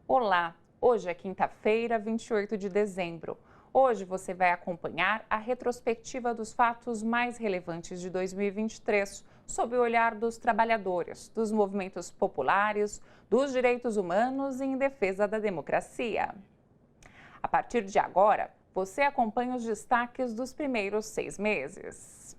Olá, hoje é quinta-feira, 28 de dezembro. Hoje você vai acompanhar a retrospectiva dos fatos mais relevantes de 2023, sob o olhar dos trabalhadores, dos movimentos populares, dos direitos humanos e em defesa da democracia. A partir de agora, você acompanha os destaques dos primeiros 6 meses.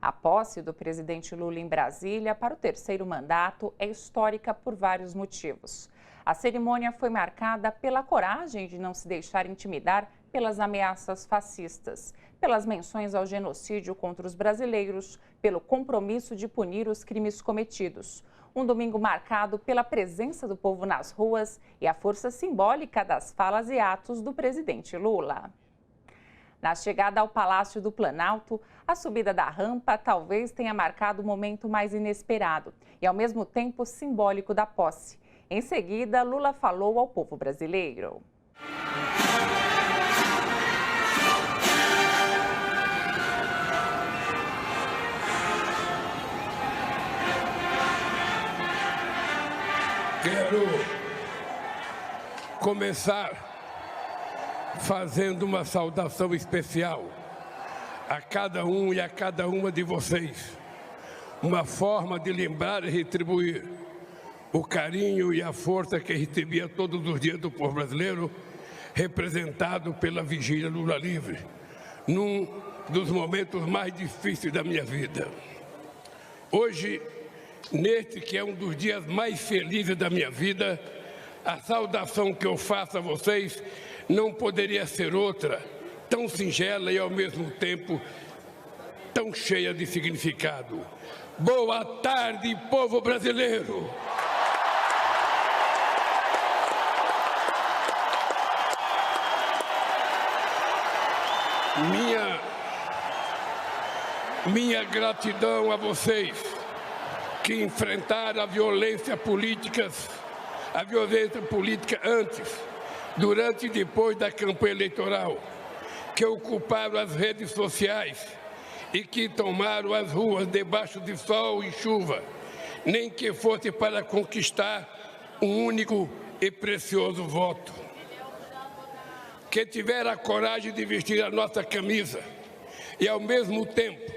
A posse do presidente Lula em Brasília para o terceiro mandato é histórica por vários motivos. A cerimônia foi marcada pela coragem de não se deixar intimidar pelas ameaças fascistas, pelas menções ao genocídio contra os brasileiros, pelo compromisso de punir os crimes cometidos. Um domingo marcado pela presença do povo nas ruas e a força simbólica das falas e atos do presidente Lula. Na chegada ao Palácio do Planalto, a subida da rampa talvez tenha marcado o momento mais inesperado e, ao mesmo tempo, simbólico da posse. Em seguida, Lula falou ao povo brasileiro. Quero começar fazendo uma saudação especial a cada um e a cada uma de vocês. Uma forma de lembrar e retribuir o carinho e a força que recebia todos os dias do povo brasileiro, representado pela Vigília Lula Livre, num dos momentos mais difíceis da minha vida. Hoje, neste que é um dos dias mais felizes da minha vida, a saudação que eu faço a vocês não poderia ser outra, tão singela e ao mesmo tempo tão cheia de significado. Boa tarde, povo brasileiro! Minha gratidão a vocês que enfrentaram a violência política antes, durante e depois da campanha eleitoral, que ocuparam as redes sociais e que tomaram as ruas debaixo de sol e chuva, nem que fosse para conquistar um único e precioso voto. Que tiveram a coragem de vestir a nossa camisa e, ao mesmo tempo,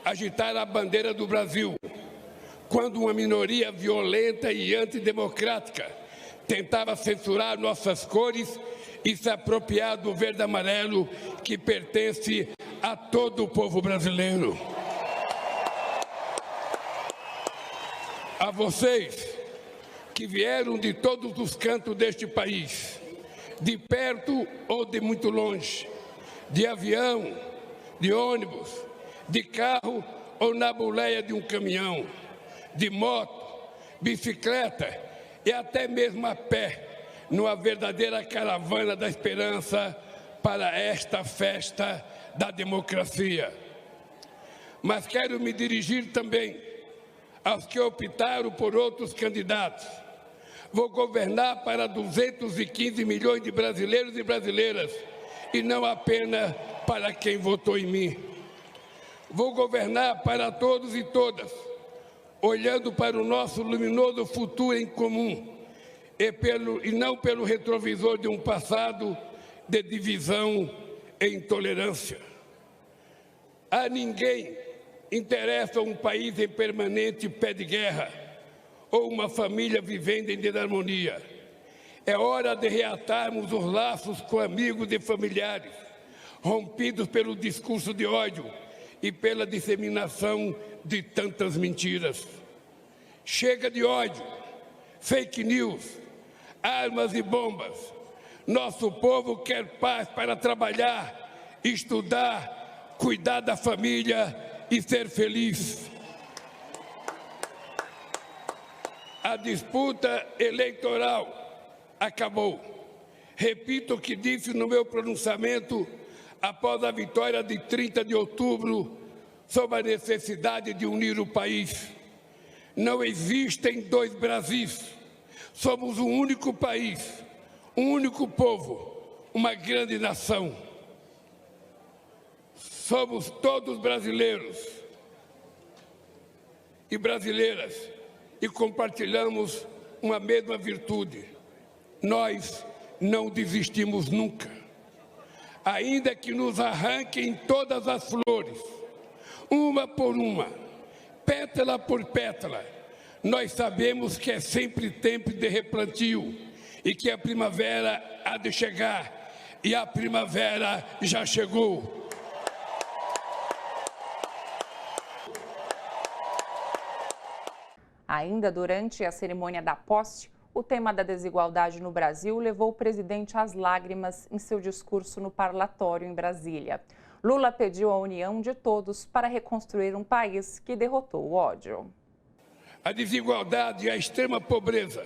agitar a bandeira do Brasil, quando uma minoria violenta e antidemocrática tentava censurar nossas cores e se apropriar do verde e amarelo que pertence a todo o povo brasileiro. A vocês que vieram de todos os cantos deste país, de perto ou de muito longe, de avião, de ônibus, de carro ou na boleia de um caminhão, de moto, bicicleta e até mesmo a pé, numa verdadeira caravana da esperança para esta festa da democracia. Mas quero me dirigir também aos que optaram por outros candidatos. Vou governar para 215 milhões de brasileiros e brasileiras e não apenas para quem votou em mim. Vou governar para todos e todas, olhando para o nosso luminoso futuro em comum e não pelo retrovisor de um passado de divisão e intolerância. A ninguém interessa um país em permanente pé de guerra ou uma família vivendo em desarmonia. É hora de reatarmos os laços com amigos e familiares, rompidos pelo discurso de ódio e pela disseminação de tantas mentiras. Chega de ódio, fake news, armas e bombas. Nosso povo quer paz para trabalhar, estudar, cuidar da família e ser feliz. A disputa eleitoral acabou. Repito o que disse no meu pronunciamento após a vitória de 30 de outubro sobre a necessidade de unir o país. Não existem dois Brasis, Somos um único país, um único povo, uma grande nação. Somos todos brasileiros e brasileiras e compartilhamos uma mesma virtude. Nós não desistimos nunca. Ainda que nos arranquem todas as flores, uma por uma, pétala por pétala, nós sabemos que é sempre tempo de replantio e que a primavera há de chegar, e a primavera já chegou. Ainda durante a cerimônia da posse, o tema da desigualdade no Brasil levou o presidente às lágrimas em seu discurso no parlatório em Brasília. Lula pediu a união de todos para reconstruir um país que derrotou o ódio. A desigualdade e a extrema pobreza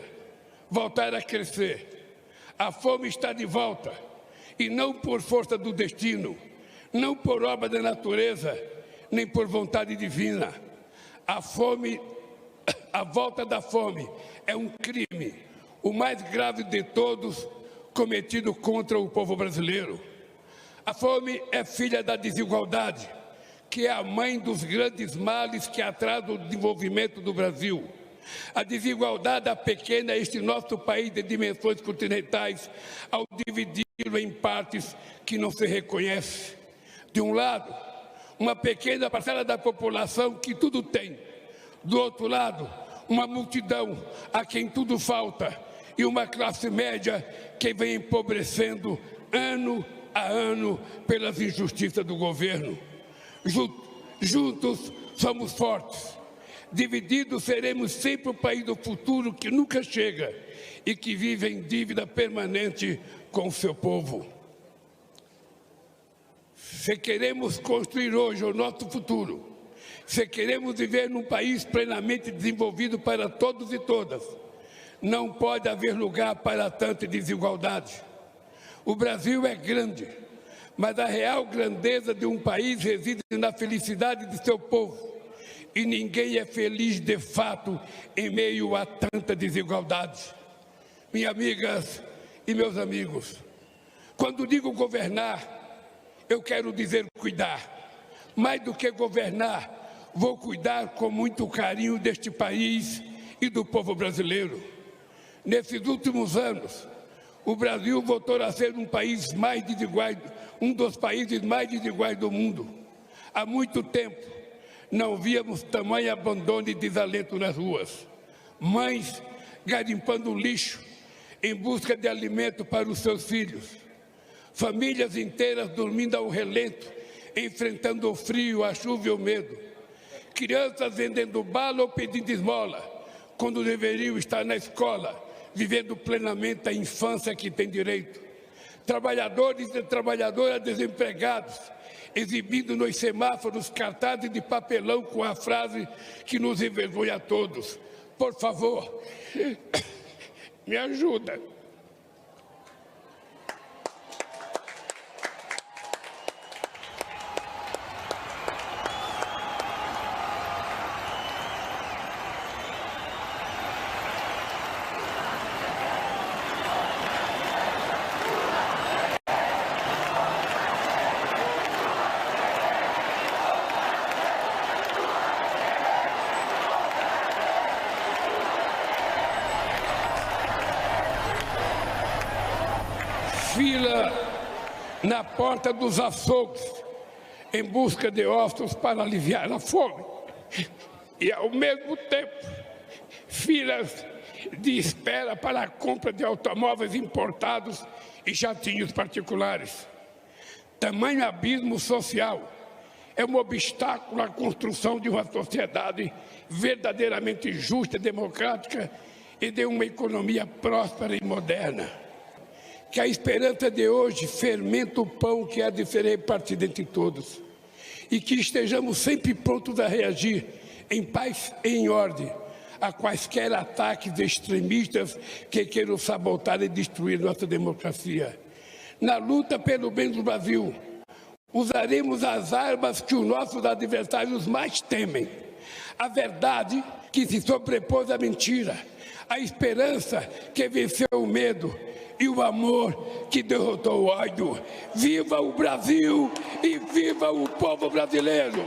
voltaram a crescer. A fome está de volta, e não por força do destino, não por obra da natureza, nem por vontade divina. A volta da fome é um crime, o mais grave de todos, cometido contra o povo brasileiro. A fome é filha da desigualdade, que é a mãe dos grandes males que atrasam o desenvolvimento do Brasil. A desigualdade apequena este nosso país de dimensões continentais ao dividi-lo em partes que não se reconhece. De um lado, uma pequena parcela da população que tudo tem. Do outro lado, uma multidão a quem tudo falta e uma classe média que vem empobrecendo ano a ano pelas injustiças do governo. Juntos somos fortes. Divididos seremos sempre o país do futuro que nunca chega e que vive em dívida permanente com o seu povo. Se queremos construir hoje o nosso futuro, se queremos viver num país plenamente desenvolvido para todos e todas, não pode haver lugar para tanta desigualdade. O Brasil é grande, mas a real grandeza de um país reside na felicidade de seu povo. E ninguém é feliz de fato em meio a tanta desigualdade. Minhas amigas e meus amigos, quando digo governar, eu quero dizer cuidar. Mais do que governar, vou cuidar com muito carinho deste país e do povo brasileiro. Nesses últimos anos, o Brasil voltou a ser um país mais desigual, um dos países mais desiguais do mundo. Há muito tempo, não víamos tamanho abandono e desalento nas ruas. Mães garimpando lixo em busca de alimento para os seus filhos. Famílias inteiras dormindo ao relento, enfrentando o frio, a chuva e o medo. Crianças vendendo bala ou pedindo esmola, quando deveriam estar na escola, vivendo plenamente a infância que tem direito. Trabalhadores e trabalhadoras desempregados, exibindo nos semáforos cartazes de papelão com a frase que nos envergonha a todos: por favor, me ajuda. Fila na porta dos açougues em busca de ossos para aliviar a fome. E, ao mesmo tempo, filas de espera para a compra de automóveis importados e jatinhos particulares. Tamanho abismo social é um obstáculo à construção de uma sociedade verdadeiramente justa, democrática e de uma economia próspera e moderna. Que a esperança de hoje fermenta o pão que há de ser repartido entre todos. E que estejamos sempre prontos a reagir, em paz e em ordem, a quaisquer ataques extremistas que queiram sabotar e destruir nossa democracia. Na luta pelo bem do Brasil, usaremos as armas que os nossos adversários mais temem. A verdade que se sobrepôs à mentira, a esperança que venceu o medo e o amor que derrotou o ódio. Viva o Brasil e viva o povo brasileiro!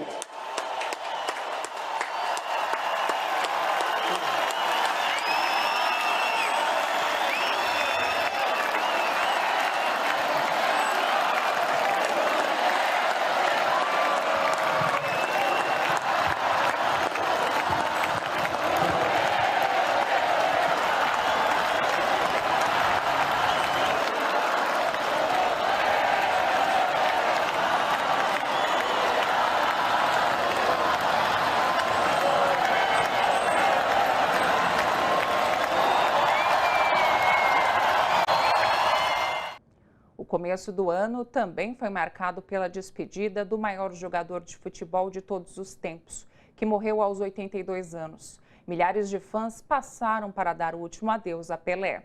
O começo do ano também foi marcado pela despedida do maior jogador de futebol de todos os tempos, que morreu aos 82 anos. Milhares de fãs passaram para dar o último adeus a Pelé.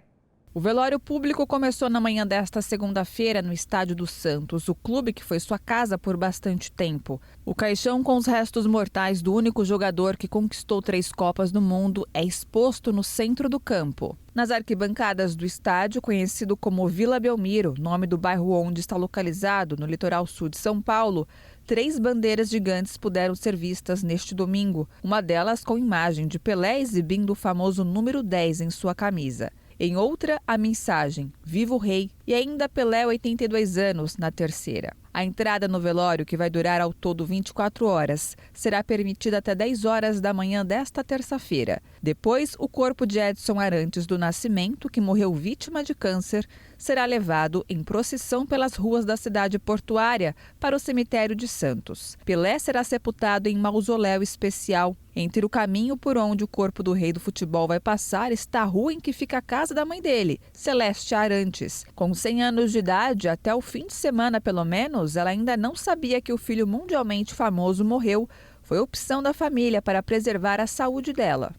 O velório público começou na manhã desta segunda-feira no Estádio do Santos, o clube que foi sua casa por bastante tempo. O caixão com os restos mortais do único jogador que conquistou 3 Copas do Mundo é exposto no centro do campo. Nas arquibancadas do estádio, conhecido como Vila Belmiro, nome do bairro onde está localizado, no litoral sul de São Paulo, 3 bandeiras gigantes puderam ser vistas neste domingo, uma delas com imagem de Pelé exibindo o famoso número 10 em sua camisa. Em outra, a mensagem Viva o Rei e ainda Pelé 82 anos na terceira. A entrada no velório, que vai durar ao todo 24 horas, será permitida até 10 horas da manhã desta terça-feira. Depois, o corpo de Edson Arantes do Nascimento, que morreu vítima de câncer, será levado em procissão pelas ruas da cidade portuária para o cemitério de Santos. Pelé será sepultado em mausoléu especial. Entre o caminho por onde o corpo do rei do futebol vai passar está a rua em que fica a casa da mãe dele, Celeste Arantes. Com 100 anos de idade, até o fim de semana pelo menos, ela ainda não sabia que o filho mundialmente famoso morreu. Foi opção da família para preservar a saúde dela.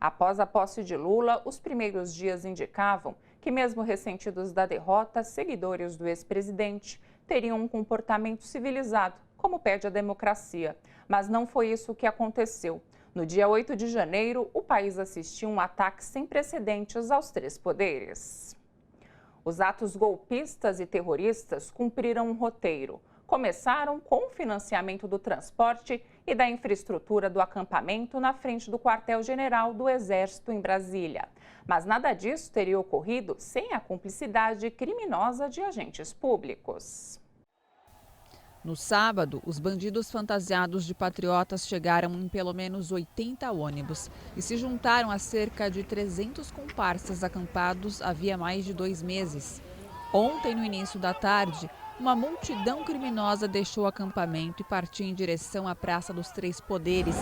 Após a posse de Lula, os primeiros dias indicavam que, mesmo ressentidos da derrota, seguidores do ex-presidente teriam um comportamento civilizado, como pede a democracia. Mas não foi isso que aconteceu. No dia 8 de janeiro, o país assistiu um ataque sem precedentes aos 3 poderes. Os atos golpistas e terroristas cumpriram um roteiro. Começaram com o financiamento do transporte e da infraestrutura do acampamento na frente do quartel-general do Exército em Brasília. Mas nada disso teria ocorrido sem a cumplicidade criminosa de agentes públicos. No sábado, os bandidos fantasiados de patriotas chegaram em pelo menos 80 ônibus e se juntaram a cerca de 300 comparsas acampados havia mais de 2 meses. Ontem, no início da tarde, uma multidão criminosa deixou o acampamento e partiu em direção à Praça dos Três Poderes,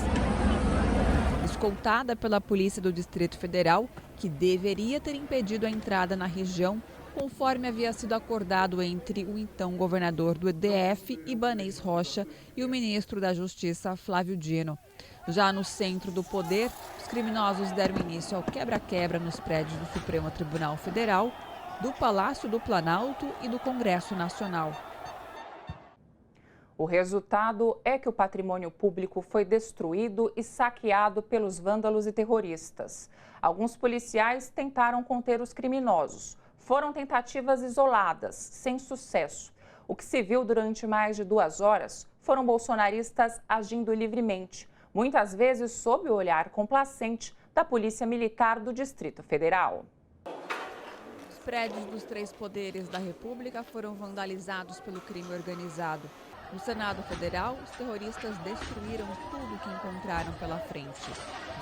escoltada pela Polícia do Distrito Federal, que deveria ter impedido a entrada na região, conforme havia sido acordado entre o então governador do DF, Ibanez Rocha, e o ministro da Justiça, Flávio Dino. Já no centro do poder, os criminosos deram início ao quebra-quebra nos prédios do Supremo Tribunal Federal, do Palácio do Planalto e do Congresso Nacional. O resultado é que o patrimônio público foi destruído e saqueado pelos vândalos e terroristas. Alguns policiais tentaram conter os criminosos. Foram tentativas isoladas, sem sucesso. O que se viu durante mais de 2 horas foram bolsonaristas agindo livremente, muitas vezes sob o olhar complacente da Polícia Militar do Distrito Federal. Os prédios dos 3 poderes da República foram vandalizados pelo crime organizado. No Senado Federal, os terroristas destruíram tudo que encontraram pela frente.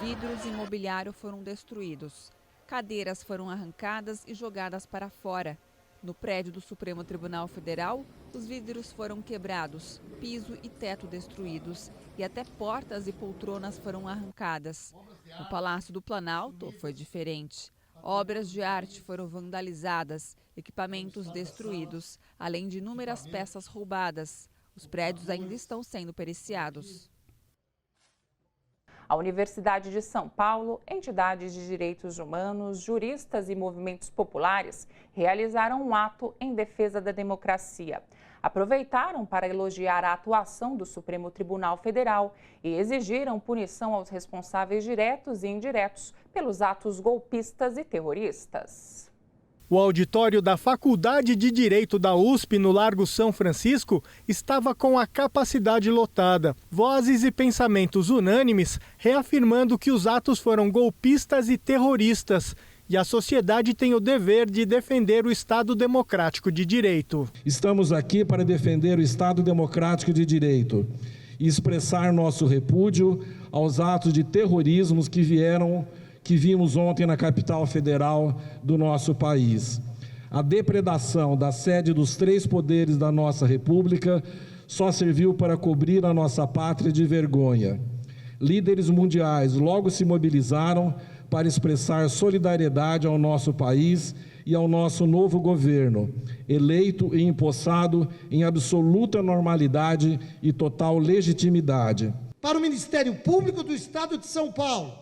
Vidros e mobiliário foram destruídos. Cadeiras foram arrancadas e jogadas para fora. No prédio do Supremo Tribunal Federal, os vidros foram quebrados, piso e teto destruídos e até portas e poltronas foram arrancadas. No Palácio do Planalto foi diferente. Obras de arte foram vandalizadas, equipamentos destruídos, além de inúmeras peças roubadas. Os prédios ainda estão sendo periciados. A Universidade de São Paulo, entidades de direitos humanos, juristas e movimentos populares realizaram um ato em defesa da democracia. aproveitaram para elogiar a atuação do Supremo Tribunal Federal e exigiram punição aos responsáveis diretos e indiretos pelos atos golpistas e terroristas. O auditório da Faculdade de Direito da USP, no Largo São Francisco, estava com a capacidade lotada. Vozes e pensamentos unânimes reafirmando que os atos foram golpistas e terroristas. E a sociedade tem o dever de defender o Estado Democrático de Direito. Estamos aqui para defender o Estado Democrático de Direito e expressar nosso repúdio aos atos de terrorismo que vimos ontem na capital federal do nosso país. A depredação da sede dos 3 poderes da nossa República só serviu para cobrir a nossa pátria de vergonha. Líderes mundiais logo se mobilizaram para expressar solidariedade ao nosso país e ao nosso novo governo, eleito e empossado em absoluta normalidade e total legitimidade. Para o Ministério Público do Estado de São Paulo,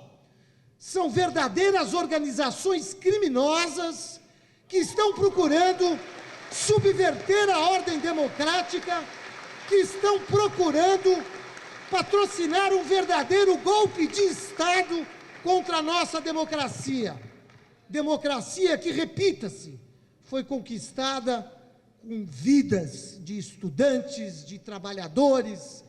são verdadeiras organizações criminosas que estão procurando subverter a ordem democrática, que estão procurando patrocinar um verdadeiro golpe de Estado contra a nossa democracia. Democracia que, repita-se, foi conquistada com vidas de estudantes, de trabalhadores,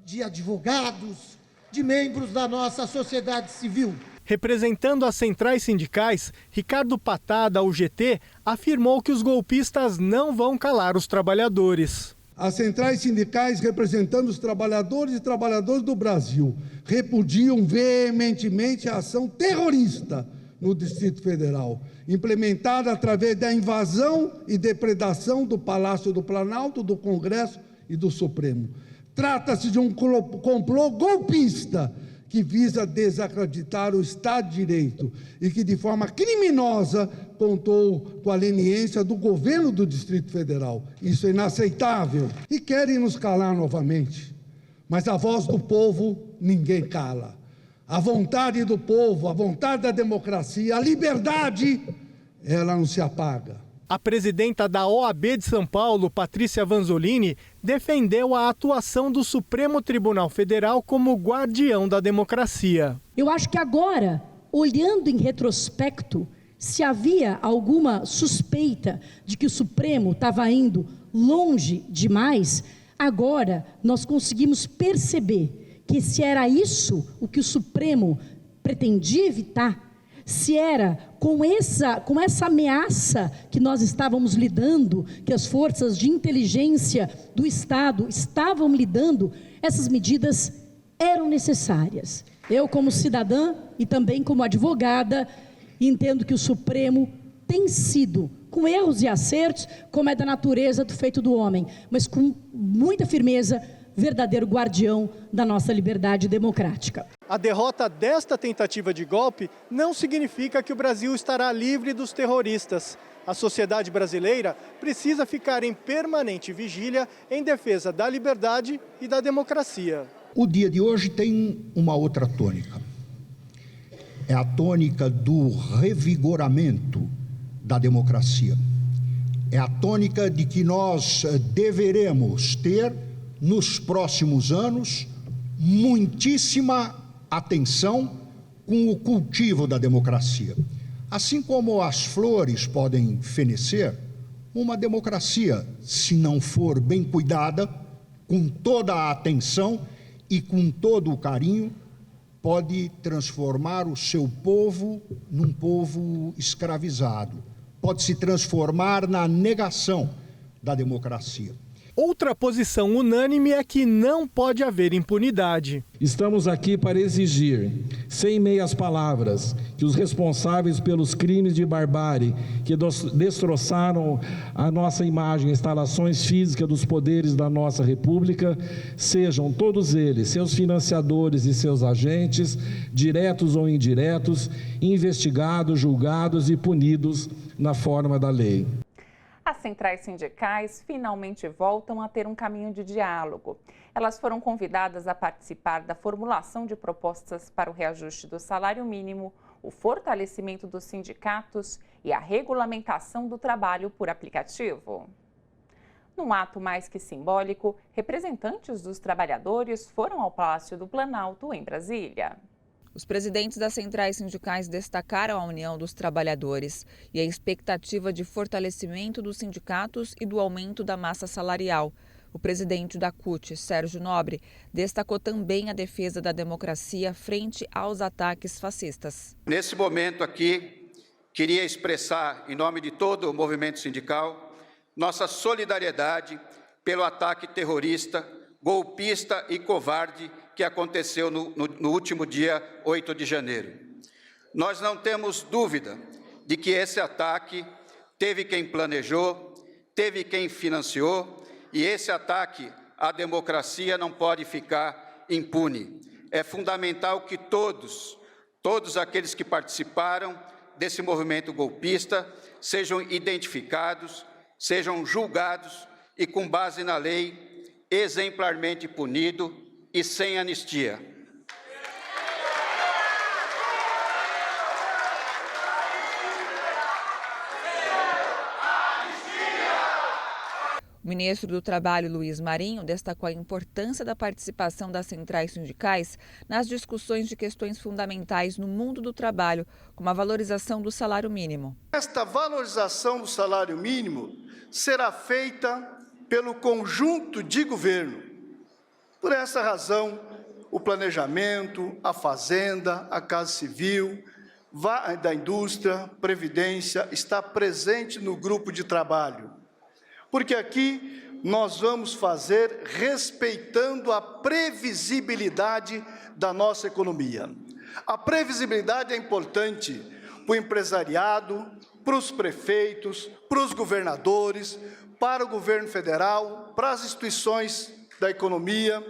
de advogados, de membros da nossa sociedade civil. Representando as centrais sindicais, Ricardo Patá, da UGT, afirmou que os golpistas não vão calar os trabalhadores. As centrais sindicais, representando os trabalhadores e trabalhadoras do Brasil, repudiam veementemente a ação terrorista no Distrito Federal, implementada através da invasão e depredação do Palácio do Planalto, do Congresso e do Supremo. Trata-se de um complô golpista que visa desacreditar o Estado de Direito e que, de forma criminosa, contou com a leniência do governo do Distrito Federal. Isso é inaceitável. E querem nos calar novamente. Mas a voz do povo ninguém cala. A vontade do povo, a vontade da democracia, a liberdade, ela não se apaga. A presidenta da OAB de São Paulo, Patrícia Vanzolini, defendeu a atuação do Supremo Tribunal Federal como guardião da democracia. Eu acho que agora, olhando em retrospecto, se havia alguma suspeita de que o Supremo estava indo longe demais, agora nós conseguimos perceber que se era isso o que o Supremo pretendia evitar, se era com essa ameaça que nós estávamos lidando, que as forças de inteligência do Estado estavam lidando, essas medidas eram necessárias. Eu, como cidadã e também como advogada, entendo que o Supremo tem sido, com erros e acertos, como é da natureza do feito do homem, mas com muita firmeza, verdadeiro guardião da nossa liberdade democrática. A derrota desta tentativa de golpe não significa que o Brasil estará livre dos terroristas. A sociedade brasileira precisa ficar em permanente vigília em defesa da liberdade e da democracia. O dia de hoje tem uma outra tônica. É a tônica do revigoramento da democracia. É a tônica de que nós deveremos ter, nos próximos anos, muitíssima atenção com o cultivo da democracia. Assim como as flores podem fenecer, uma democracia, se não for bem cuidada, com toda a atenção e com todo o carinho, pode transformar o seu povo num povo escravizado, pode se transformar na negação da democracia. Outra posição unânime é que não pode haver impunidade. Estamos aqui para exigir, sem meias palavras, que os responsáveis pelos crimes de barbárie que destroçaram a nossa imagem, instalações físicas dos poderes da nossa República, sejam todos eles, seus financiadores e seus agentes, diretos ou indiretos, investigados, julgados e punidos na forma da lei. As centrais sindicais finalmente voltam a ter um caminho de diálogo. Elas foram convidadas a participar da formulação de propostas para o reajuste do salário mínimo, o fortalecimento dos sindicatos e a regulamentação do trabalho por aplicativo. Num ato mais que simbólico, representantes dos trabalhadores foram ao Palácio do Planalto, em Brasília. Os presidentes das centrais sindicais destacaram a união dos trabalhadores e a expectativa de fortalecimento dos sindicatos e do aumento da massa salarial. O presidente da CUT, Sérgio Nobre, destacou também a defesa da democracia frente aos ataques fascistas. Nesse momento aqui, queria expressar, em nome de todo o movimento sindical, nossa solidariedade pelo ataque terrorista, golpista e covarde que aconteceu no último dia 8 de janeiro. Nós não temos dúvida de que esse ataque teve quem planejou, teve quem financiou, e esse ataque à democracia não pode ficar impune. É fundamental que todos aqueles que participaram desse movimento golpista sejam identificados, sejam julgados e, com base na lei, exemplarmente punidos e sem anistia. O ministro do Trabalho, Luiz Marinho, destacou a importância da participação das centrais sindicais nas discussões de questões fundamentais no mundo do trabalho, como a valorização do salário mínimo. Esta valorização do salário mínimo será feita pelo conjunto de governo. Por essa razão, o planejamento, a fazenda, a casa civil, da indústria, previdência, está presente no grupo de trabalho. Porque aqui nós vamos fazer respeitando a previsibilidade da nossa economia. A previsibilidade é importante para o empresariado, para os prefeitos, para os governadores, para o governo federal, para as instituições da economia,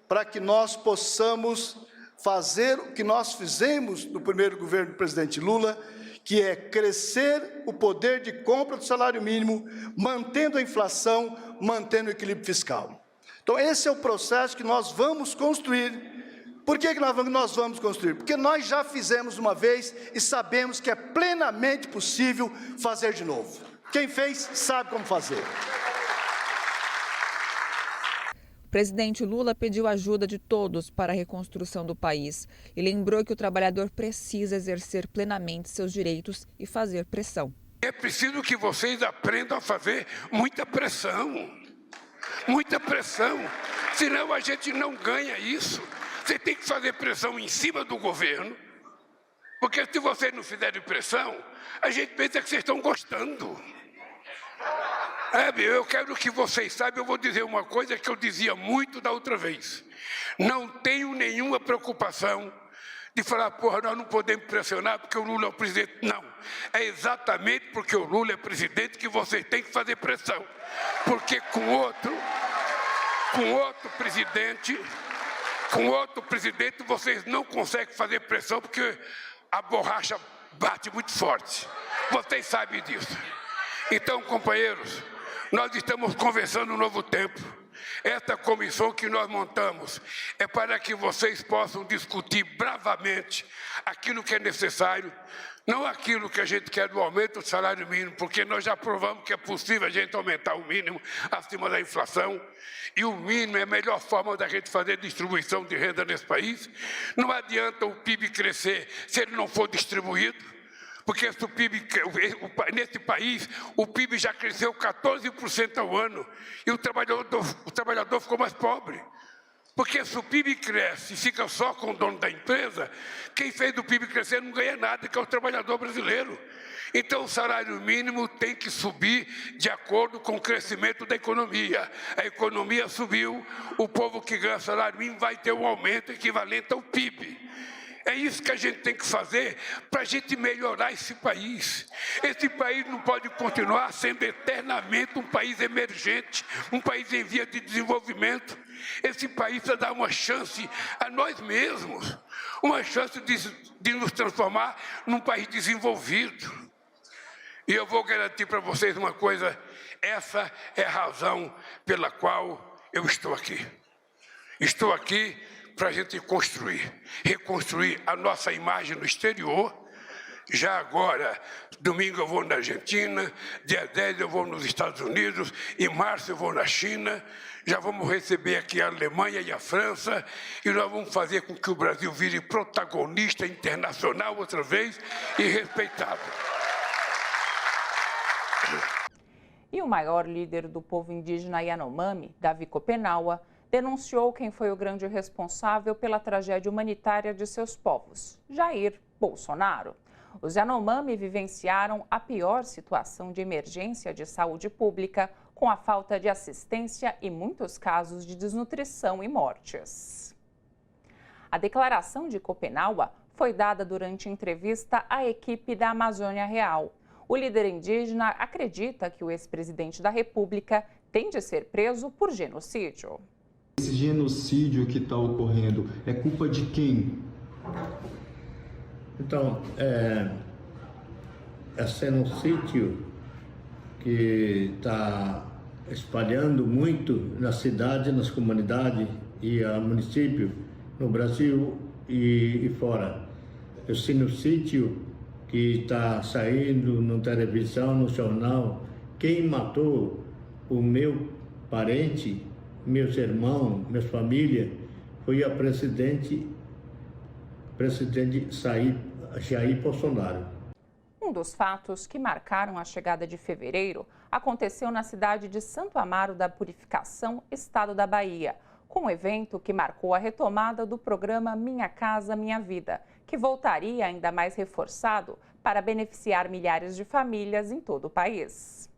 para que nós possamos fazer o que nós fizemos no primeiro governo do presidente Lula, que é crescer o poder de compra do salário mínimo, mantendo a inflação, mantendo o equilíbrio fiscal. Então, esse é o processo que nós vamos construir. Por que nós vamos construir? Porque nós já fizemos uma vez e sabemos que é plenamente possível fazer de novo. Quem fez, sabe como fazer. O presidente Lula pediu ajuda de todos para a reconstrução do país e lembrou que o trabalhador precisa exercer plenamente seus direitos e fazer pressão. É preciso que vocês aprendam a fazer muita pressão. Muita pressão. Senão a gente não ganha isso. Você tem que fazer pressão em cima do governo. Porque se vocês não fizerem pressão, a gente pensa que vocês estão gostando. Eu quero que vocês saibam, eu vou dizer uma coisa que eu dizia muito da outra vez. Não tenho nenhuma preocupação de falar, nós não podemos pressionar porque o Lula é o presidente. Não, é exatamente porque o Lula é presidente que vocês têm que fazer pressão. Porque com outro presidente vocês não conseguem fazer pressão porque a borracha bate muito forte. Vocês sabem disso. Então, companheiros, nós estamos conversando um novo tempo. Esta comissão que nós montamos é para que vocês possam discutir bravamente aquilo que é necessário, não aquilo que a gente quer do aumento do salário mínimo, porque nós já provamos que é possível a gente aumentar o mínimo acima da inflação, e o mínimo é a melhor forma da gente fazer distribuição de renda nesse país. Não adianta o PIB crescer se ele não for distribuído. Porque nesse país, o PIB já cresceu 14% ao ano e o trabalhador ficou mais pobre. Porque se o PIB cresce e fica só com o dono da empresa, quem fez o PIB crescer não ganha nada, que é o trabalhador brasileiro. Então, o salário mínimo tem que subir de acordo com o crescimento da economia. A economia subiu, o povo que ganha salário mínimo vai ter um aumento equivalente ao PIB. É isso que a gente tem que fazer para a gente melhorar esse país. Esse país não pode continuar sendo eternamente um país emergente, um país em via de desenvolvimento. Esse país precisa dar uma chance a nós mesmos, uma chance de nos transformar num país desenvolvido. E eu vou garantir para vocês uma coisa, essa é a razão pela qual eu estou aqui. Estou aqui para a gente reconstruir a nossa imagem no exterior, Já agora, domingo eu vou na Argentina, dia 10 eu vou nos Estados Unidos, em março eu vou na China, já vamos receber aqui a Alemanha e a França, e nós vamos fazer com que o Brasil vire protagonista internacional outra vez e respeitado. E o maior líder do povo indígena Yanomami, Davi Copenaua, denunciou quem foi o grande responsável pela tragédia humanitária de seus povos, Jair Bolsonaro. Os Yanomami vivenciaram a pior situação de emergência de saúde pública, com a falta de assistência e muitos casos de desnutrição e mortes. A declaração de Copenaua foi dada durante entrevista à equipe da Amazônia Real. O líder indígena acredita que o ex-presidente da República tem de ser preso por genocídio. Esse genocídio que está ocorrendo é culpa de quem? Então, é genocídio que está espalhando muito na cidade, nas comunidades e a município, no Brasil e fora. O genocídio que está saindo na televisão, no jornal, quem matou o meu parente, meus irmãos, minha família, foi a presidente Jair Bolsonaro. Um dos fatos que marcaram a chegada de fevereiro aconteceu na cidade de Santo Amaro da Purificação, estado da Bahia, com um evento que marcou a retomada do programa Minha Casa Minha Vida, que voltaria ainda mais reforçado para beneficiar milhares de famílias em todo o país.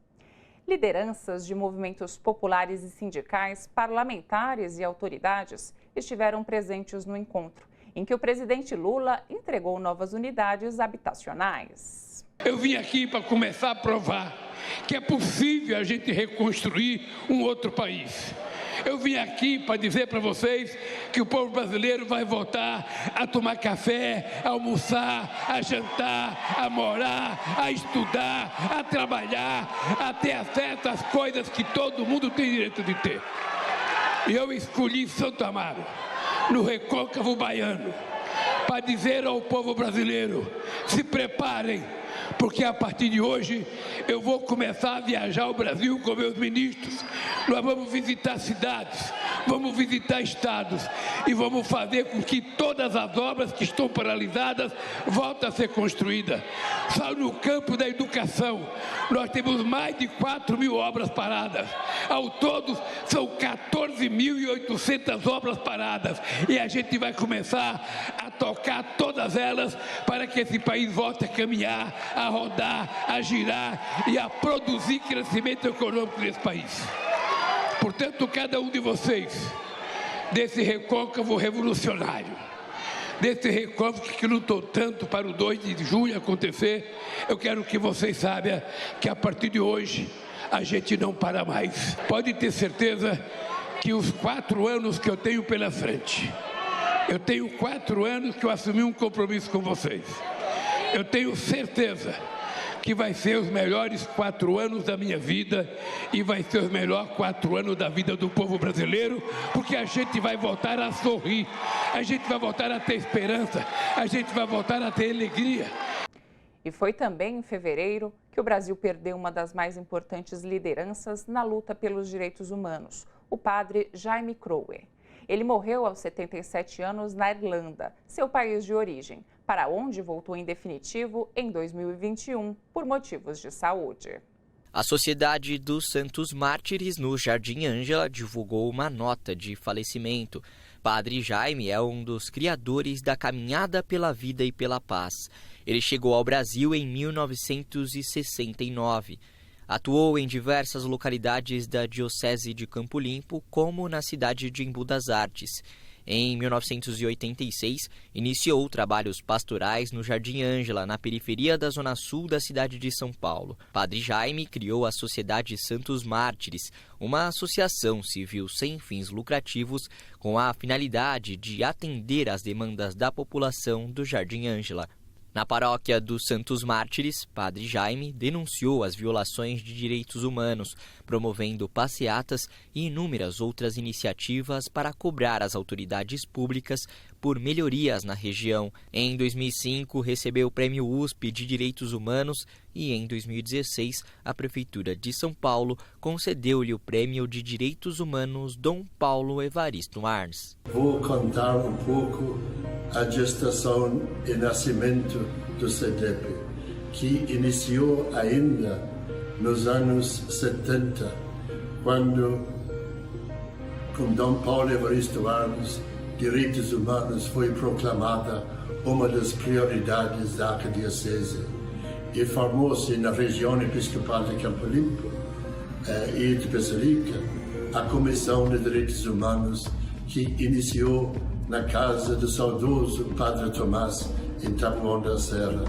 Lideranças de movimentos populares e sindicais, parlamentares e autoridades estiveram presentes no encontro, em que o presidente Lula entregou novas unidades habitacionais. Eu vim aqui para começar a provar que é possível a gente reconstruir um outro país. Eu vim aqui para dizer para vocês que o povo brasileiro vai voltar a tomar café, a almoçar, a jantar, a morar, a estudar, a trabalhar, a ter acesso às coisas que todo mundo tem direito de ter. E eu escolhi Santo Amaro, no Recôncavo Baiano, para dizer ao povo brasileiro: se preparem, porque a partir de hoje eu vou começar a viajar o Brasil com meus ministros. Nós vamos visitar cidades, vamos visitar estados e vamos fazer com que todas as obras que estão paralisadas voltem a ser construídas. Só no campo da educação nós temos mais de 4.000 obras paradas. Ao todo são 14.800 obras paradas e a gente vai começar a tocar todas elas para que esse país volte a caminhar, a rodar, a girar e a produzir crescimento econômico nesse país. Portanto, cada um de vocês, desse recôncavo revolucionário, desse recôncavo que lutou tanto para o 2 de junho acontecer, eu quero que vocês saibam que a partir de hoje a gente não para mais. Pode ter certeza que os 4 anos que eu tenho pela frente, eu tenho 4 anos que eu assumi um compromisso com vocês. Eu tenho certeza que vai ser os melhores 4 anos da minha vida e vai ser os melhores 4 anos da vida do povo brasileiro, porque a gente vai voltar a sorrir, a gente vai voltar a ter esperança, a gente vai voltar a ter alegria. E foi também em fevereiro que o Brasil perdeu uma das mais importantes lideranças na luta pelos direitos humanos, o padre Jaime Crowe. Ele morreu aos 77 anos na Irlanda, seu país de origem, para onde voltou em definitivo em 2021 por motivos de saúde. A Sociedade dos Santos Mártires no Jardim Ângela divulgou uma nota de falecimento. Padre Jaime é um dos criadores da Caminhada pela Vida e pela Paz. Ele chegou ao Brasil em 1969. Atuou em diversas localidades da Diocese de Campo Limpo, como na cidade de Embu das Artes. Em 1986, iniciou trabalhos pastorais no Jardim Ângela, na periferia da zona sul da cidade de São Paulo. Padre Jaime criou a Sociedade Santos Mártires, uma associação civil sem fins lucrativos com a finalidade de atender às demandas da população do Jardim Ângela. Na paróquia dos Santos Mártires, Padre Jaime denunciou as violações de direitos humanos, promovendo passeatas e inúmeras outras iniciativas para cobrar às autoridades públicas por melhorias na região. Em 2005, recebeu o Prêmio USP de Direitos Humanos e, em 2016, a Prefeitura de São Paulo concedeu-lhe o Prêmio de Direitos Humanos Dom Paulo Evaristo Arns. Vou contar um pouco a gestação e nascimento do CEDEP, que iniciou ainda nos anos 70, quando, com Dom Paulo Evaristo Arns, Direitos Humanos foi proclamada uma das prioridades da Arquidiocese e formou-se na região episcopal de Campo Limpo e de Pessarica a Comissão de Direitos Humanos, que iniciou na casa do saudoso Padre Tomás, em Taboão da Serra,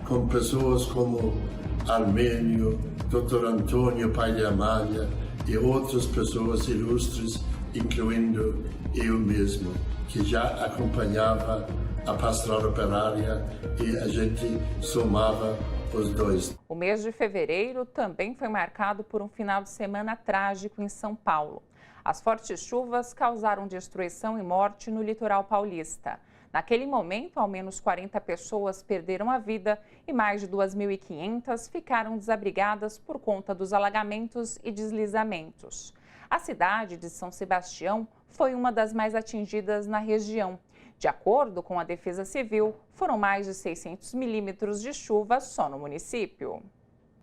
com pessoas como Armênio, Dr. Antônio, pai de Amália, e outras pessoas ilustres, incluindo eu mesmo, que já acompanhava a pastoral operária e a gente somava os dois. O mês de fevereiro também foi marcado por um final de semana trágico em São Paulo. As fortes chuvas causaram destruição e morte no litoral paulista. Naquele momento, ao menos 40 pessoas perderam a vida e mais de 2.500 ficaram desabrigadas por conta dos alagamentos e deslizamentos. A cidade de São Sebastião foi uma das mais atingidas na região. De acordo com a Defesa Civil, foram mais de 600 milímetros de chuva só no município.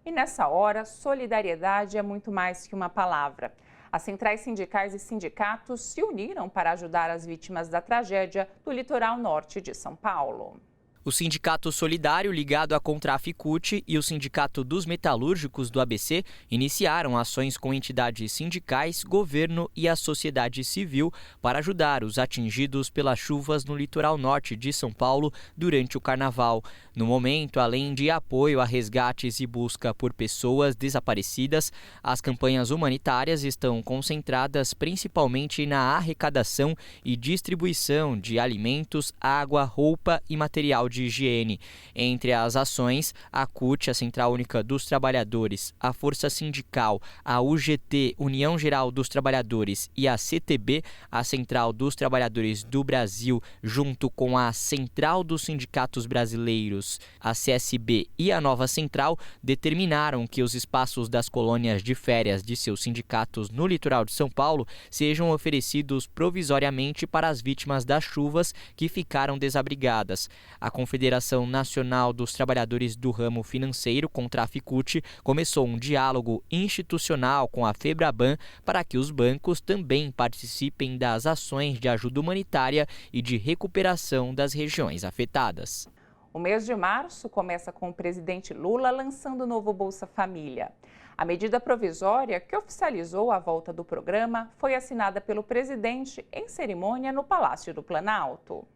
E nessa hora, solidariedade é muito mais que uma palavra. As centrais sindicais e sindicatos se uniram para ajudar as vítimas da tragédia do litoral norte de São Paulo. O Sindicato Solidário, ligado à Contraficute, e o Sindicato dos Metalúrgicos do ABC iniciaram ações com entidades sindicais, governo e a sociedade civil para ajudar os atingidos pelas chuvas no litoral norte de São Paulo durante o Carnaval. No momento, além de apoio a resgates e busca por pessoas desaparecidas, as campanhas humanitárias estão concentradas principalmente na arrecadação e distribuição de alimentos, água, roupa e material de higiene. Entre as ações, a CUT, a Central Única dos Trabalhadores, a Força Sindical, a UGT, União Geral dos Trabalhadores, e a CTB, a Central dos Trabalhadores do Brasil, junto com a Central dos Sindicatos Brasileiros, a CSB e a Nova Central, determinaram que os espaços das colônias de férias de seus sindicatos no litoral de São Paulo sejam oferecidos provisoriamente para as vítimas das chuvas que ficaram desabrigadas. A Confederação Nacional dos Trabalhadores do Ramo Financeiro, Contraficute, começou um diálogo institucional com a Febraban para que os bancos também participem das ações de ajuda humanitária e de recuperação das regiões afetadas. O mês de março começa com o presidente Lula lançando o novo Bolsa Família. A medida provisória que oficializou a volta do programa foi assinada pelo presidente em cerimônia no Palácio do Planalto.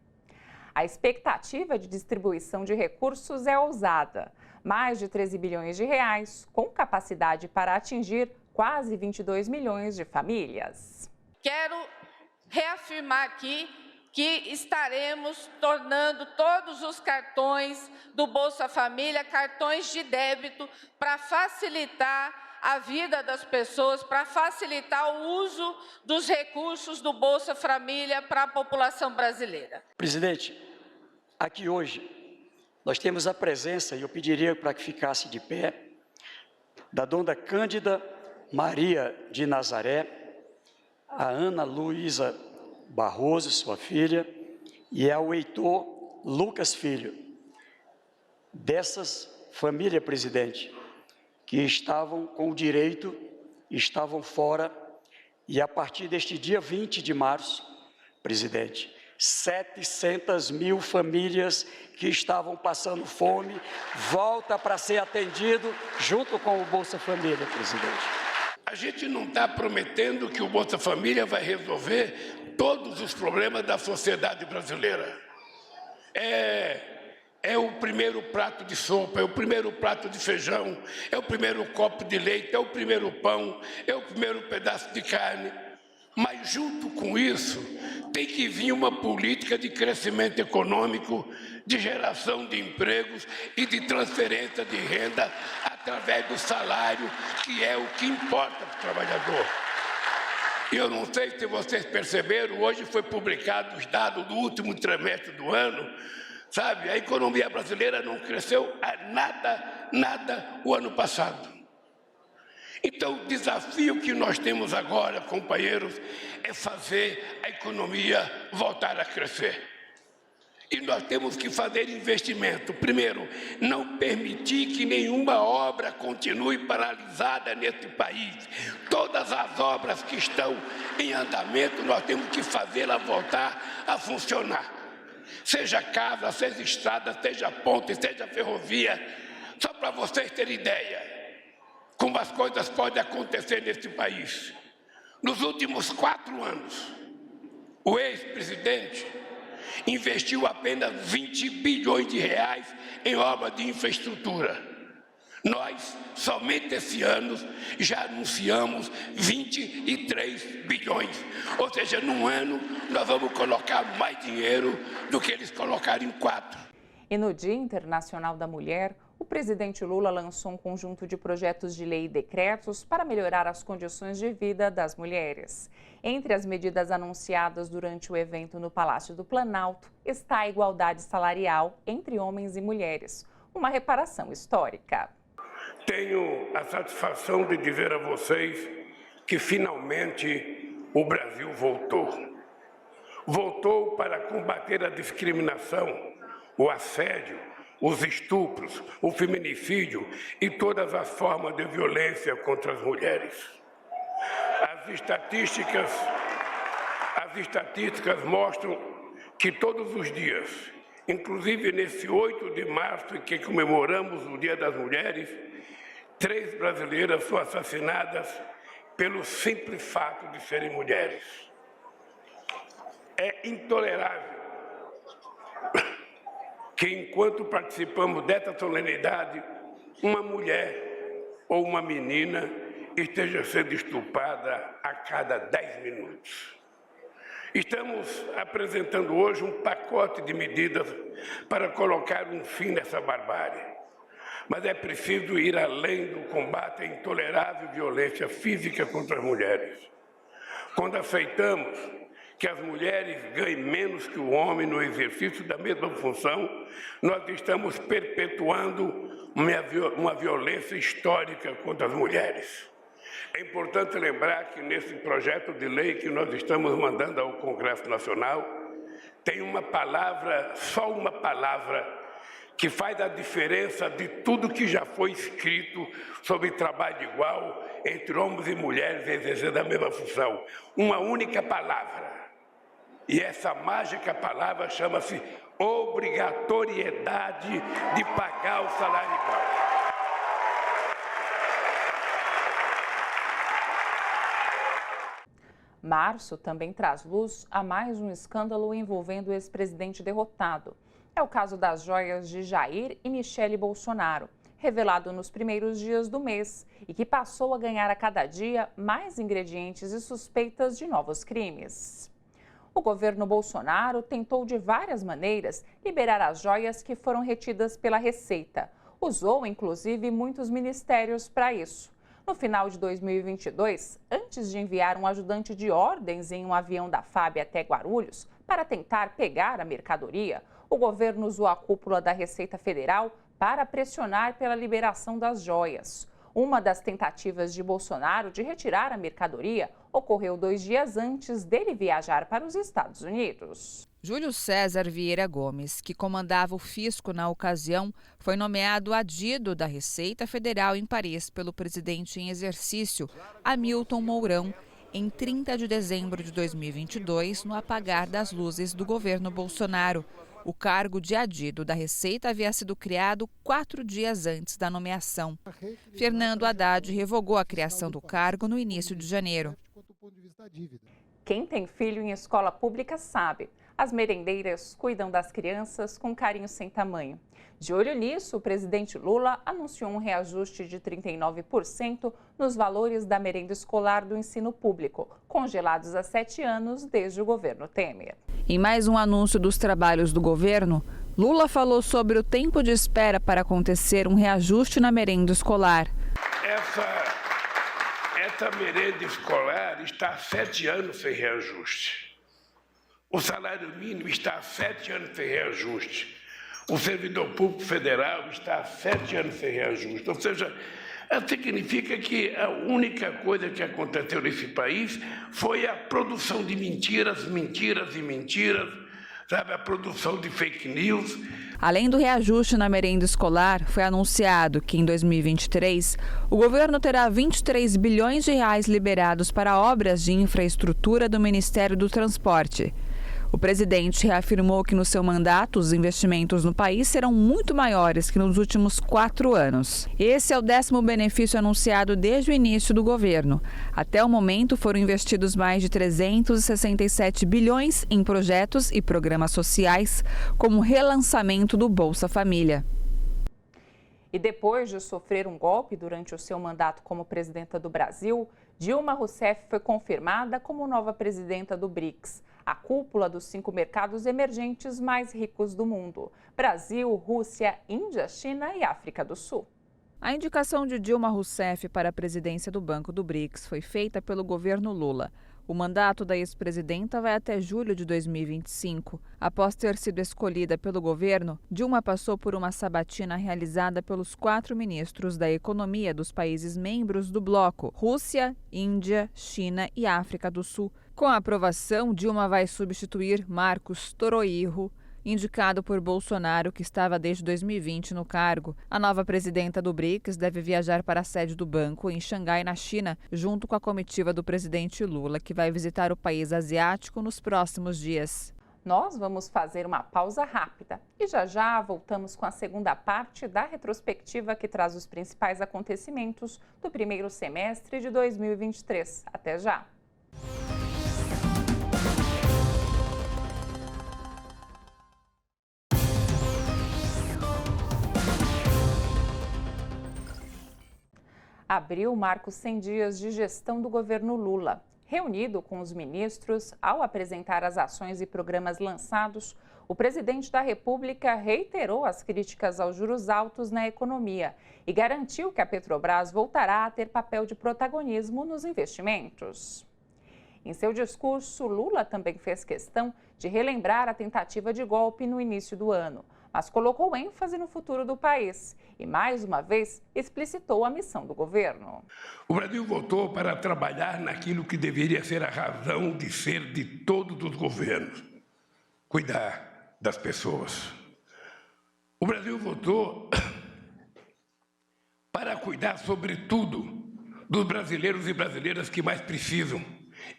A expectativa de distribuição de recursos é ousada. Mais de 13 bilhões de reais, com capacidade para atingir quase 22 milhões de famílias. Quero reafirmar aqui que estaremos tornando todos os cartões do Bolsa Família cartões de débito para facilitar a vida das pessoas, para facilitar o uso dos recursos do Bolsa Família para a população brasileira. Presidente, aqui hoje nós temos a presença, e eu pediria para que ficasse de pé, da dona Cândida Maria de Nazaré, a Ana Luísa Barroso, sua filha, e ao Heitor Lucas Filho, dessas famílias, presidente, que estavam com o direito, estavam fora, e a partir deste dia 20 de março, presidente, 700 mil famílias que estavam passando fome, volta para ser atendido junto com o Bolsa Família, presidente. A gente não está prometendo que o Bolsa Família vai resolver todos os problemas da sociedade brasileira. É o primeiro prato de sopa, é o primeiro prato de feijão, é o primeiro copo de leite, é o primeiro pão, é o primeiro pedaço de carne. Mas junto com isso, tem que vir uma política de crescimento econômico, de geração de empregos e de transferência de renda através do salário, que é o que importa para o trabalhador. E eu não sei se vocês perceberam, hoje foi publicado os dados do último trimestre do ano, sabe? A economia brasileira não cresceu nada o ano passado. Então, o desafio que nós temos agora, companheiros, é fazer a economia voltar a crescer. E nós temos que fazer investimento. Primeiro, não permitir que nenhuma obra continue paralisada nesse país. Todas as obras que estão em andamento, nós temos que fazê-las voltar a funcionar. Seja casa, seja estrada, seja ponte, seja ferrovia. Só para vocês terem ideia, como as coisas podem acontecer nesse país. Nos últimos 4 anos, o ex-presidente investiu apenas 20 bilhões de reais em obras de infraestrutura. Nós, somente esse ano, já anunciamos 23 bilhões. Ou seja, num ano, nós vamos colocar mais dinheiro do que eles colocaram em 4. E no Dia Internacional da Mulher, o presidente Lula lançou um conjunto de projetos de lei e decretos para melhorar as condições de vida das mulheres. Entre as medidas anunciadas durante o evento no Palácio do Planalto está a igualdade salarial entre homens e mulheres, uma reparação histórica. Tenho a satisfação de dizer a vocês que finalmente o Brasil voltou. Voltou para combater a discriminação, o assédio, os estupros, o feminicídio e todas as formas de violência contra as mulheres. As estatísticas mostram que todos os dias, inclusive nesse 8 de março, em que comemoramos o Dia das Mulheres, 3 brasileiras são assassinadas pelo simples fato de serem mulheres. É intolerável que, enquanto participamos dessa solenidade, uma mulher ou uma menina esteja sendo estuprada a cada 10 minutos. Estamos apresentando hoje um pacote de medidas para colocar um fim nessa barbárie. Mas é preciso ir além do combate à intolerável violência física contra as mulheres. Quando aceitamos que as mulheres ganhem menos que o homem no exercício da mesma função, nós estamos perpetuando uma violência histórica contra as mulheres. É importante lembrar que nesse projeto de lei que nós estamos mandando ao Congresso Nacional, tem uma palavra, só uma palavra, que faz a diferença de tudo que já foi escrito sobre trabalho igual entre homens e mulheres exercendo a mesma função. Uma única palavra. E essa mágica palavra chama-se obrigatoriedade de pagar o salário igual. Março também traz luz a mais um escândalo envolvendo o ex-presidente derrotado. É o caso das joias de Jair e Michele Bolsonaro, revelado nos primeiros dias do mês e que passou a ganhar a cada dia mais ingredientes e suspeitas de novos crimes. O governo Bolsonaro tentou de várias maneiras liberar as joias que foram retidas pela Receita. Usou, inclusive, muitos ministérios para isso. No final de 2022, antes de enviar um ajudante de ordens em um avião da FAB até Guarulhos para tentar pegar a mercadoria, o governo usou a cúpula da Receita Federal para pressionar pela liberação das joias. Uma das tentativas de Bolsonaro de retirar a mercadoria ocorreu 2 dias antes dele viajar para os Estados Unidos. Júlio César Vieira Gomes, que comandava o fisco na ocasião, foi nomeado adido da Receita Federal em Paris pelo presidente em exercício, Hamilton Mourão, em 30 de dezembro de 2022, no apagar das luzes do governo Bolsonaro. O cargo de adido da Receita havia sido criado 4 dias antes da nomeação. Fernando Haddad revogou a criação do cargo no início de janeiro. Quem tem filho em escola pública sabe. As merendeiras cuidam das crianças com carinho sem tamanho. De olho nisso, o presidente Lula anunciou um reajuste de 39% nos valores da merenda escolar do ensino público, congelados há 7 anos desde o governo Temer. Em mais um anúncio dos trabalhos do governo, Lula falou sobre o tempo de espera para acontecer um reajuste na merenda escolar. Esta merenda escolar está há 7 anos sem reajuste. O salário mínimo está há 7 anos sem reajuste. O servidor público federal está há 7 anos sem reajuste. Ou seja, significa que a única coisa que aconteceu nesse país foi a produção de mentiras, mentiras e mentiras, sabe, a produção de fake news. Além do reajuste na merenda escolar, foi anunciado que em 2023 o governo terá 23 bilhões de reais liberados para obras de infraestrutura do Ministério do Transporte. O presidente reafirmou que no seu mandato os investimentos no país serão muito maiores que nos últimos 4 anos. Esse é o 10º benefício anunciado desde o início do governo. Até o momento foram investidos mais de 367 bilhões em projetos e programas sociais, como o relançamento do Bolsa Família. E depois de sofrer um golpe durante o seu mandato como presidenta do Brasil, Dilma Rousseff foi confirmada como nova presidenta do BRICS, a cúpula dos 5 mercados emergentes mais ricos do mundo: Brasil, Rússia, Índia, China e África do Sul. A indicação de Dilma Rousseff para a presidência do Banco do BRICS foi feita pelo governo Lula. O mandato da ex-presidenta vai até julho de 2025. Após ter sido escolhida pelo governo, Dilma passou por uma sabatina realizada pelos 4 ministros da economia dos países membros do bloco: Rússia, Índia, China e África do Sul. Com a aprovação, Dilma vai substituir Marcos Toroirro, indicado por Bolsonaro, que estava desde 2020 no cargo. A nova presidenta do BRICS deve viajar para a sede do banco em Xangai, na China, junto com a comitiva do presidente Lula, que vai visitar o país asiático nos próximos dias. Nós vamos fazer uma pausa rápida e já voltamos com a segunda parte da retrospectiva que traz os principais acontecimentos do primeiro semestre de 2023. Até já! Abril marca os 100 dias de gestão do governo Lula. Reunido com os ministros, ao apresentar as ações e programas lançados, o presidente da República reiterou as críticas aos juros altos na economia e garantiu que a Petrobras voltará a ter papel de protagonismo nos investimentos. Em seu discurso, Lula também fez questão de relembrar a tentativa de golpe no início do ano, mas colocou ênfase no futuro do país e, mais uma vez, explicitou a missão do governo. O Brasil voltou para trabalhar naquilo que deveria ser a razão de ser de todos os governos: cuidar das pessoas. O Brasil voltou para cuidar, sobretudo, dos brasileiros e brasileiras que mais precisam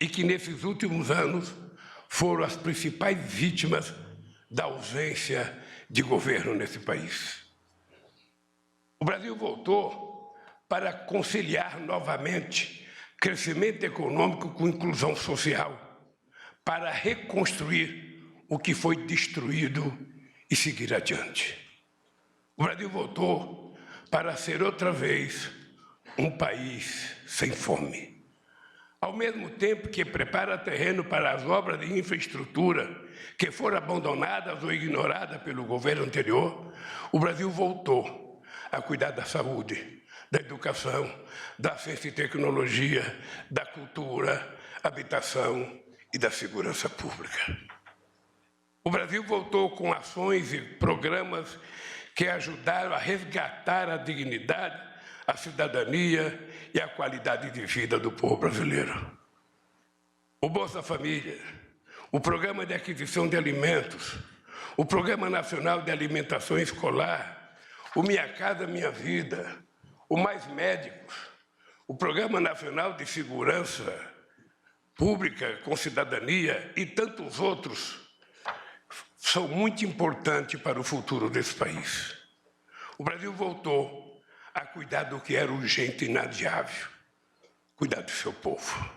e que, nesses últimos anos, foram as principais vítimas da ausência de governo nesse país. O Brasil voltou para conciliar novamente crescimento econômico com inclusão social, para reconstruir o que foi destruído e seguir adiante. O Brasil voltou para ser outra vez um país sem fome. Ao mesmo tempo que prepara terreno para as obras de infraestrutura que foram abandonadas ou ignoradas pelo governo anterior, o Brasil voltou a cuidar da saúde, da educação, da ciência e tecnologia, da cultura, habitação e da segurança pública. O Brasil voltou com ações e programas que ajudaram a resgatar a dignidade, a cidadania e a qualidade de vida do povo brasileiro. O Bolsa Família, o Programa de Aquisição de Alimentos, o Programa Nacional de Alimentação Escolar, o Minha Casa Minha Vida, o Mais Médicos, o Programa Nacional de Segurança Pública com Cidadania e tantos outros são muito importantes para o futuro desse país. O Brasil voltou a cuidar do que era urgente e inadiável: cuidar do seu povo.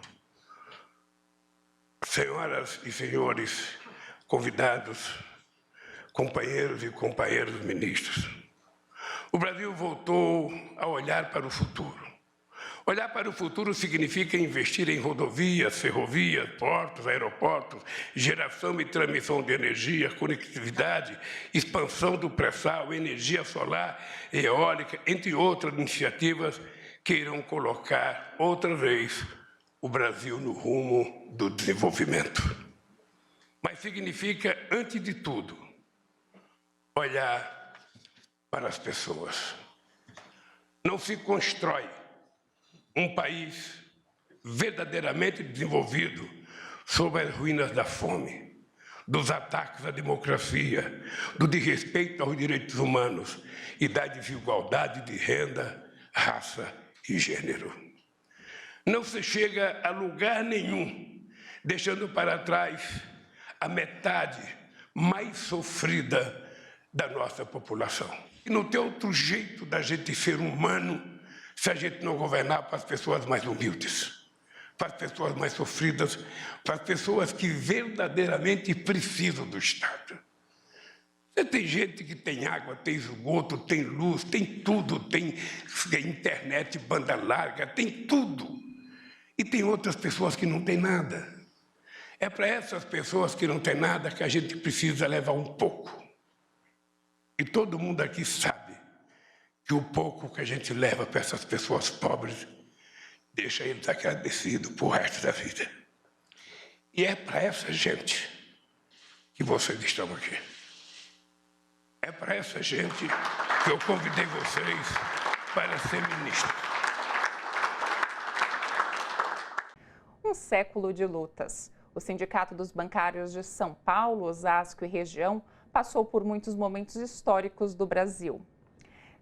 Senhoras e senhores convidados, companheiros e companheiras ministros, o Brasil voltou a olhar para o futuro. Olhar para o futuro significa investir em rodovias, ferrovias, portos, aeroportos, geração e transmissão de energia, conectividade, expansão do pré-sal, energia solar, eólica, entre outras iniciativas queiram colocar outra vez o Brasil no rumo do desenvolvimento. Mas significa, antes de tudo, olhar para as pessoas. Não se constrói um país verdadeiramente desenvolvido sobre as ruínas da fome, dos ataques à democracia, do desrespeito aos direitos humanos e da desigualdade de renda, raça e gênero. Não se chega a lugar nenhum, deixando para trás a metade mais sofrida da nossa população. E não tem outro jeito da gente ser humano se a gente não governar para as pessoas mais humildes, para as pessoas mais sofridas, para as pessoas que verdadeiramente precisam do Estado. Você tem gente que tem água, tem esgoto, tem luz, tem tudo, tem internet, banda larga, tem tudo. E tem outras pessoas que não têm nada. É para essas pessoas que não têm nada que a gente precisa levar um pouco. E todo mundo aqui sabe que o pouco que a gente leva para essas pessoas pobres deixa eles agradecidos por resto da vida. E é para essa gente que vocês estão aqui. É para essa gente que eu convidei vocês para ser ministro. Um século de lutas. O Sindicato dos Bancários de São Paulo, Osasco e região passou por muitos momentos históricos do Brasil.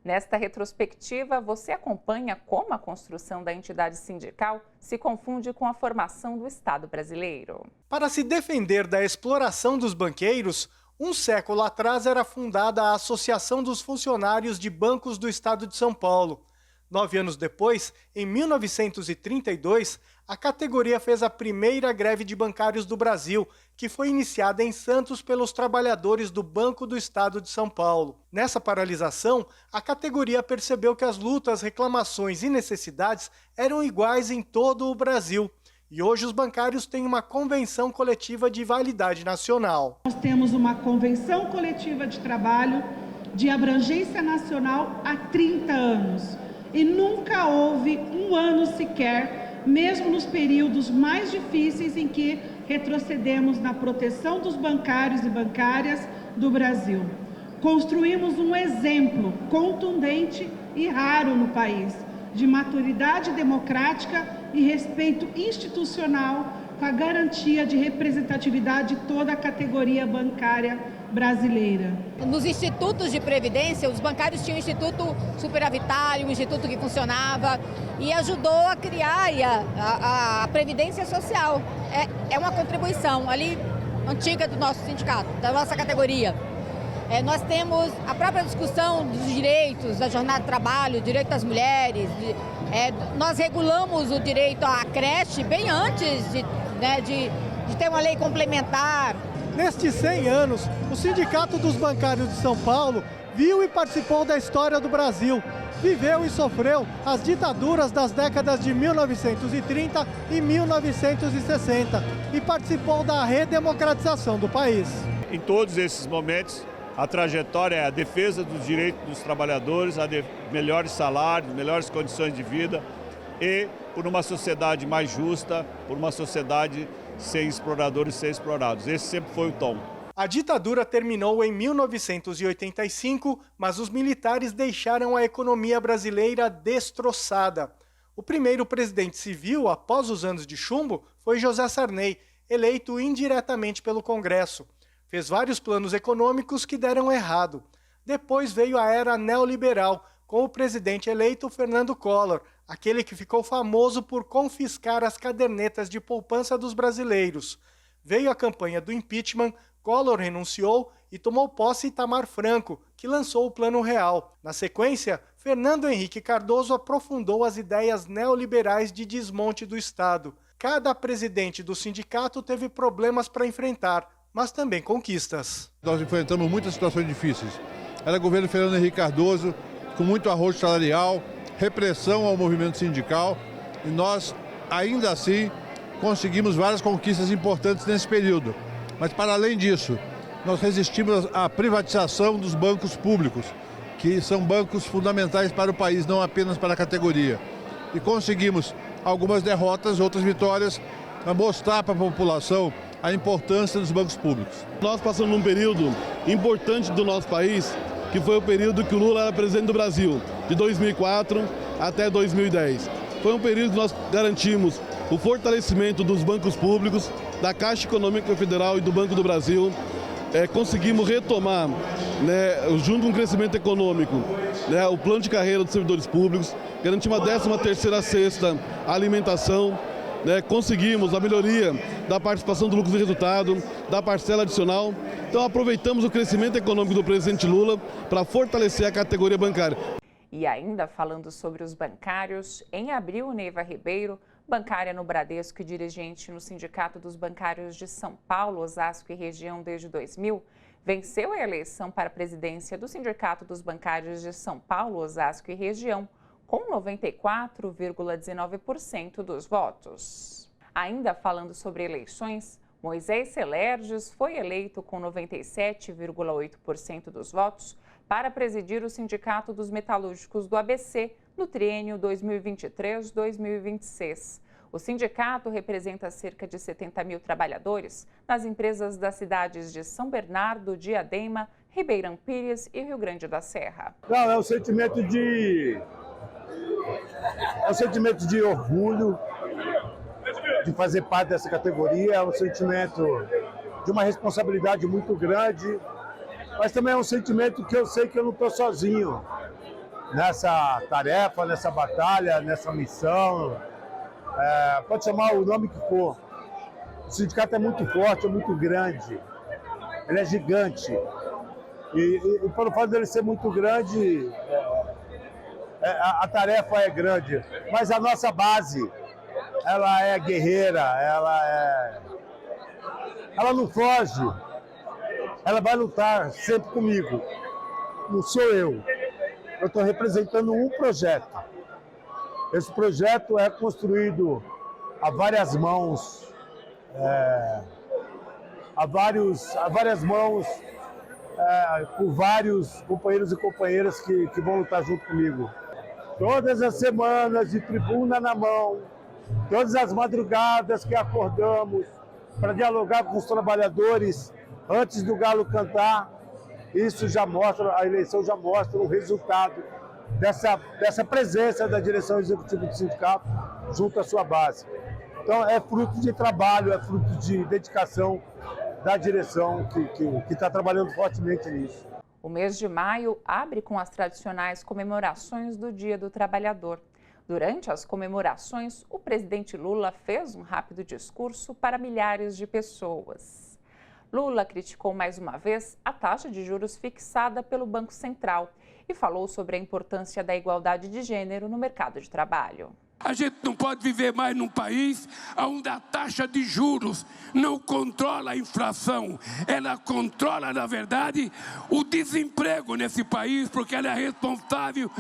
Nesta retrospectiva, você acompanha como a construção da entidade sindical se confunde com a formação do Estado brasileiro. Para se defender da exploração dos banqueiros, um século atrás era fundada a Associação dos Funcionários de Bancos do Estado de São Paulo. 9 anos depois, em 1932, a categoria fez a primeira greve de bancários do Brasil, que foi iniciada em Santos pelos trabalhadores do Banco do Estado de São Paulo. Nessa paralisação, a categoria percebeu que as lutas, reclamações e necessidades eram iguais em todo o Brasil. E hoje os bancários têm uma convenção coletiva de validade nacional. Nós temos uma convenção coletiva de trabalho de abrangência nacional há 30 anos. E nunca houve um ano sequer, mesmo nos períodos mais difíceis em que retrocedemos na proteção dos bancários e bancárias do Brasil. Construímos um exemplo contundente e raro no país, de maturidade democrática e respeito institucional com a garantia de representatividade de toda a categoria bancária brasileira. Nos institutos de previdência, os bancários tinham o Instituto Superavitário, um instituto que funcionava e ajudou a criar a Previdência Social. É uma contribuição ali antiga do nosso sindicato, da nossa categoria. Nós temos a própria discussão dos direitos, da jornada de trabalho, direito das mulheres. Nós regulamos o direito à creche bem antes de ter uma lei complementar. Nestes 100 anos, o Sindicato dos Bancários de São Paulo viu e participou da história do Brasil. Viveu e sofreu as ditaduras das décadas de 1930 e 1960 e participou da redemocratização do país. Em todos esses momentos, a trajetória é a defesa dos direitos dos trabalhadores, melhores salários, melhores condições de vida e por uma sociedade mais justa, por uma sociedade sem exploradores e sem explorados. Esse sempre foi o tom. A ditadura terminou em 1985, mas os militares deixaram a economia brasileira destroçada. O primeiro presidente civil, após os anos de chumbo, foi José Sarney, eleito indiretamente pelo Congresso. Fez vários planos econômicos que deram errado. Depois veio a era neoliberal, com o presidente eleito Fernando Collor, aquele que ficou famoso por confiscar as cadernetas de poupança dos brasileiros. Veio a campanha do impeachment, Collor renunciou e tomou posse Itamar Franco, que lançou o Plano Real. Na sequência, Fernando Henrique Cardoso aprofundou as ideias neoliberais de desmonte do Estado. Cada presidente do sindicato teve problemas para enfrentar, mas também conquistas. Nós enfrentamos muitas situações difíceis. Era o governo Fernando Henrique Cardoso, com muito arrojo salarial, repressão ao movimento sindical, e nós, ainda assim, conseguimos várias conquistas importantes nesse período. Mas, para além disso, nós resistimos à privatização dos bancos públicos, que são bancos fundamentais para o país, não apenas para a categoria. e conseguimos algumas derrotas, outras vitórias, para mostrar para a população a importância dos bancos públicos. Nós passamos num período importante do nosso país, que foi o período que o Lula era presidente do Brasil, de 2004 até 2010. Foi um período que nós garantimos o fortalecimento dos bancos públicos, da Caixa Econômica Federal e do Banco do Brasil. Conseguimos retomar, junto com o crescimento econômico, o plano de carreira dos servidores públicos, garantimos a 13ª cesta alimentação, conseguimos a melhoria da participação do lucro de resultado, da parcela adicional. Então aproveitamos o crescimento econômico do presidente Lula para fortalecer a categoria bancária. E ainda falando sobre os bancários, em abril, Neiva Ribeiro, bancária no Bradesco e dirigente no Sindicato dos Bancários de São Paulo, Osasco e região desde 2000, venceu a eleição para a presidência do Sindicato dos Bancários de São Paulo, Osasco e região, com 94,19% dos votos. Ainda falando sobre eleições, Moisés Celerges foi eleito com 97,8% dos votos para presidir o Sindicato dos Metalúrgicos do ABC no triênio 2023-2026. O sindicato representa cerca de 70 mil trabalhadores nas empresas das cidades de São Bernardo, Diadema, Ribeirão Pires e Rio Grande da Serra. Não, é um sentimento de orgulho de fazer parte dessa categoria, é um sentimento de uma responsabilidade muito grande, mas também é um sentimento que eu sei que eu não estou sozinho nessa tarefa, nessa batalha, nessa missão. Pode chamar o nome que for. O sindicato é muito forte, é muito grande, ele é gigante. E pelo fato dele ser muito grande, a tarefa é grande. Mas a nossa base, ela é guerreira, ela não foge. Ela vai lutar sempre comigo. Não sou eu. Eu estou representando um projeto. Esse projeto é construído a várias mãos, por vários companheiros e companheiras que vão lutar junto comigo. Todas as semanas, de tribuna na mão, todas as madrugadas que acordamos para dialogar com os trabalhadores antes do galo cantar, isso já mostra, a eleição já mostra o resultado dessa presença da direção executiva do sindicato junto à sua base. Então é fruto de trabalho, é fruto de dedicação da direção que está trabalhando fortemente nisso. O mês de maio abre com as tradicionais comemorações do Dia do Trabalhador. Durante as comemorações, o presidente Lula fez um rápido discurso para milhares de pessoas. Lula criticou mais uma vez a taxa de juros fixada pelo Banco Central e falou sobre a importância da igualdade de gênero no mercado de trabalho. A gente não pode viver mais num país onde a taxa de juros não controla a inflação. Ela controla, na verdade, o desemprego nesse país, porque ela é responsável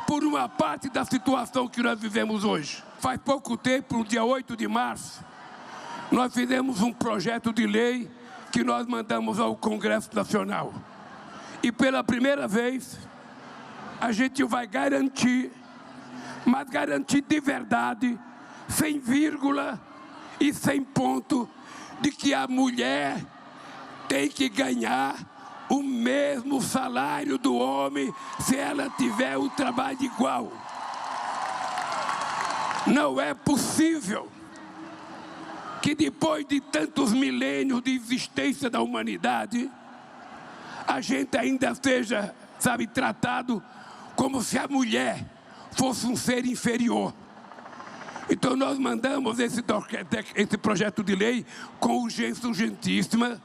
por uma parte da situação que nós vivemos hoje. Faz pouco tempo, no dia 8 de março, nós fizemos um projeto de lei que nós mandamos ao Congresso Nacional. E pela primeira vez, a gente vai garantir, mas garantir de verdade, sem vírgula e sem ponto, de que a mulher tem que ganhar o mesmo salário do homem se ela tiver um trabalho igual. Não é possível que depois de tantos milênios de existência da humanidade, a gente ainda seja, tratado como se a mulher fosse um ser inferior. Então nós mandamos esse projeto de lei com urgência urgentíssima,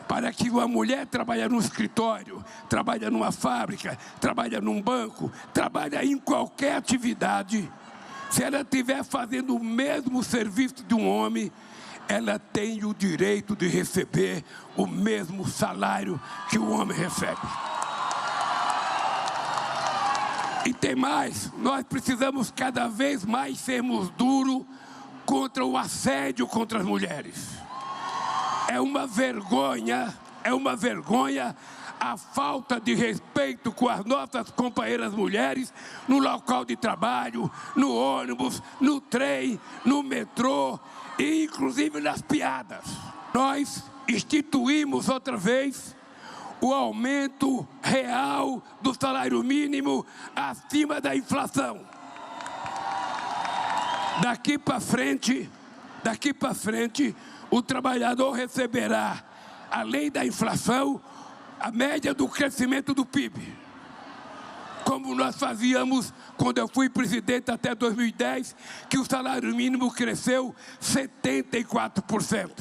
para que uma mulher trabalhe num escritório, trabalhe numa fábrica, trabalhe num banco, trabalhe em qualquer atividade, se ela estiver fazendo o mesmo serviço de um homem, ela tem o direito de receber o mesmo salário que o homem recebe. E tem mais, nós precisamos cada vez mais sermos duros contra o assédio contra as mulheres. É uma vergonha a falta de respeito com as nossas companheiras mulheres no local de trabalho, no ônibus, no trem, no metrô e inclusive nas piadas. Nós instituímos outra vez o aumento real do salário mínimo acima da inflação. Daqui para frente, o trabalhador receberá, além da inflação, a média do crescimento do PIB, como nós fazíamos quando eu fui presidente até 2010, que o salário mínimo cresceu 74%.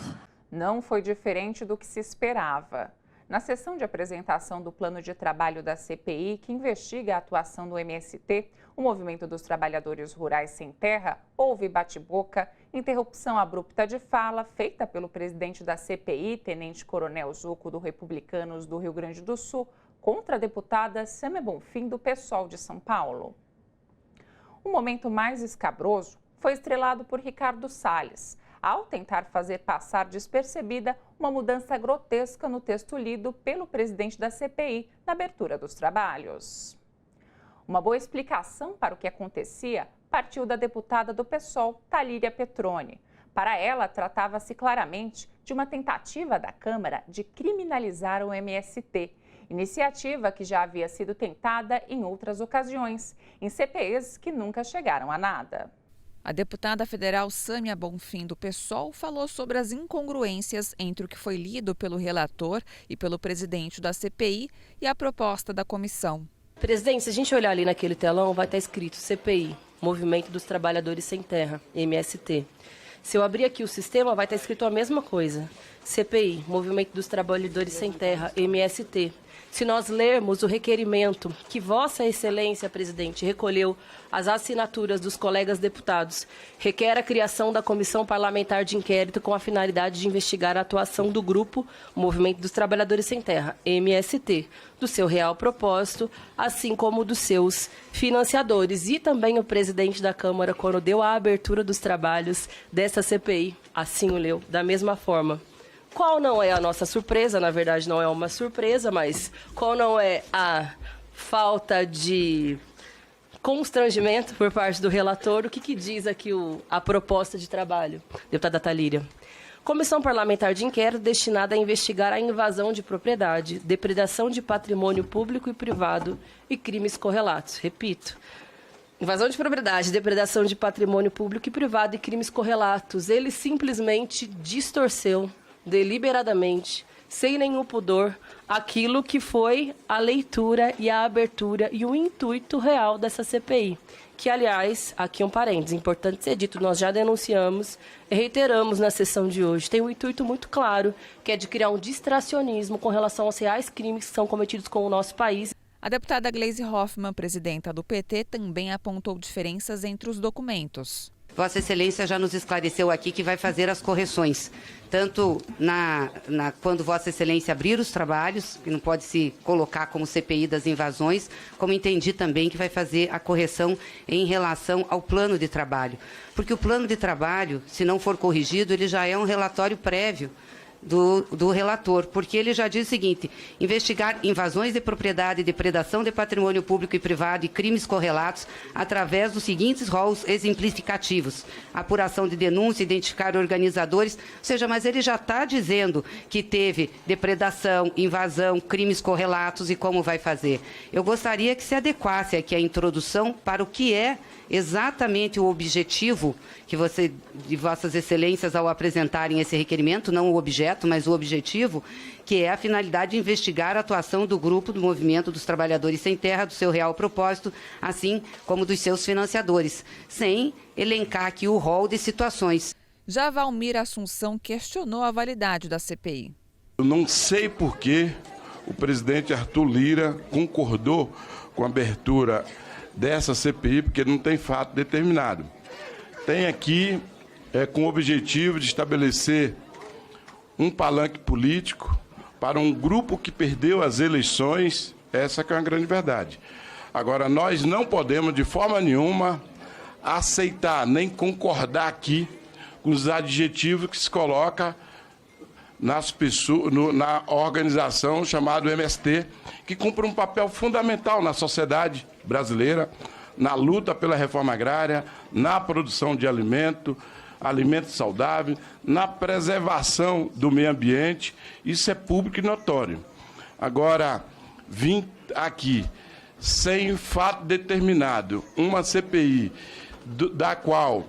Não foi diferente do que se esperava. Na sessão de apresentação do plano de trabalho da CPI, que investiga a atuação do MST, o Movimento dos Trabalhadores Rurais Sem Terra, houve bate-boca, interrupção abrupta de fala feita pelo presidente da CPI, Tenente Coronel Zuco, do Republicanos do Rio Grande do Sul, contra a deputada Sâmia Bonfim, do PSOL de São Paulo. O momento mais escabroso foi estrelado por Ricardo Salles, ao tentar fazer passar despercebida uma mudança grotesca no texto lido pelo presidente da CPI na abertura dos trabalhos. Uma boa explicação para o que acontecia partiu da deputada do PSOL, Talíria Petroni. Para ela, tratava-se claramente de uma tentativa da Câmara de criminalizar o MST, iniciativa que já havia sido tentada em outras ocasiões, em CPIs que nunca chegaram a nada. A deputada federal Sâmia Bonfim, do PSOL, falou sobre as incongruências entre o que foi lido pelo relator e pelo presidente da CPI e a proposta da comissão. Presidente, se a gente olhar ali naquele telão, vai estar escrito CPI, Movimento dos Trabalhadores Sem Terra, MST. Se eu abrir aqui o sistema, vai estar escrito a mesma coisa. CPI, Movimento dos Trabalhadores Sem Terra, MST. Se nós lermos o requerimento que Vossa Excelência, presidente, recolheu as assinaturas dos colegas deputados, requer a criação da Comissão Parlamentar de Inquérito com a finalidade de investigar a atuação do grupo Movimento dos Trabalhadores Sem Terra, MST, do seu real propósito, assim como dos seus financiadores. E também o presidente da Câmara, quando deu a abertura dos trabalhos dessa CPI, assim o leu, da mesma forma. Qual não é a nossa surpresa? Na verdade, não é uma surpresa, mas qual não é a falta de constrangimento por parte do relator? O que diz aqui a proposta de trabalho, deputada Talíria? Comissão Parlamentar de Inquérito destinada a investigar a invasão de propriedade, depredação de patrimônio público e privado e crimes correlatos. Repito. Invasão de propriedade, depredação de patrimônio público e privado e crimes correlatos. Ele simplesmente distorceu deliberadamente, sem nenhum pudor, aquilo que foi a leitura e a abertura e o intuito real dessa CPI. Que, aliás, aqui um parênteses, importante ser dito, nós já denunciamos e reiteramos na sessão de hoje. Tem um intuito muito claro, que é de criar um distracionismo com relação aos reais crimes que são cometidos com o nosso país. A deputada Gleisi Hoffmann, presidenta do PT, também apontou diferenças entre os documentos. Vossa Excelência já nos esclareceu aqui que vai fazer as correções, tanto quando Vossa Excelência abrir os trabalhos, que não pode se colocar como CPI das invasões, como entendi também que vai fazer a correção em relação ao plano de trabalho. Porque o plano de trabalho, se não for corrigido, ele já é um relatório prévio do relator, porque ele já diz o seguinte: investigar invasões de propriedade, depredação de patrimônio público e privado e crimes correlatos através dos seguintes rolos exemplificativos: apuração de denúncia, identificar organizadores, ou seja, mas ele já está dizendo que teve depredação, invasão, crimes correlatos e como vai fazer. Eu gostaria que se adequasse aqui a introdução para o que é exatamente o objetivo que de Vossas Excelências ao apresentarem esse requerimento, não o objeto, mas o objetivo, que é a finalidade de investigar a atuação do grupo do Movimento dos Trabalhadores Sem Terra, do seu real propósito, assim como dos seus financiadores, sem elencar aqui o rol de situações. Já Valmir Assunção questionou a validade da CPI. Eu não sei por que o presidente Arthur Lira concordou com a abertura dessa CPI, porque não tem fato determinado. Tem aqui com o objetivo de estabelecer um palanque político para um grupo que perdeu as eleições, essa que é uma grande verdade. Agora, nós não podemos, de forma nenhuma, aceitar nem concordar aqui com os adjetivos que se coloca na organização chamada MST, que cumpre um papel fundamental na sociedade brasileira, na luta pela reforma agrária, na produção de alimento saudável, na preservação do meio ambiente. Isso é público e notório. Agora, vim aqui sem fato determinado, uma CPI da qual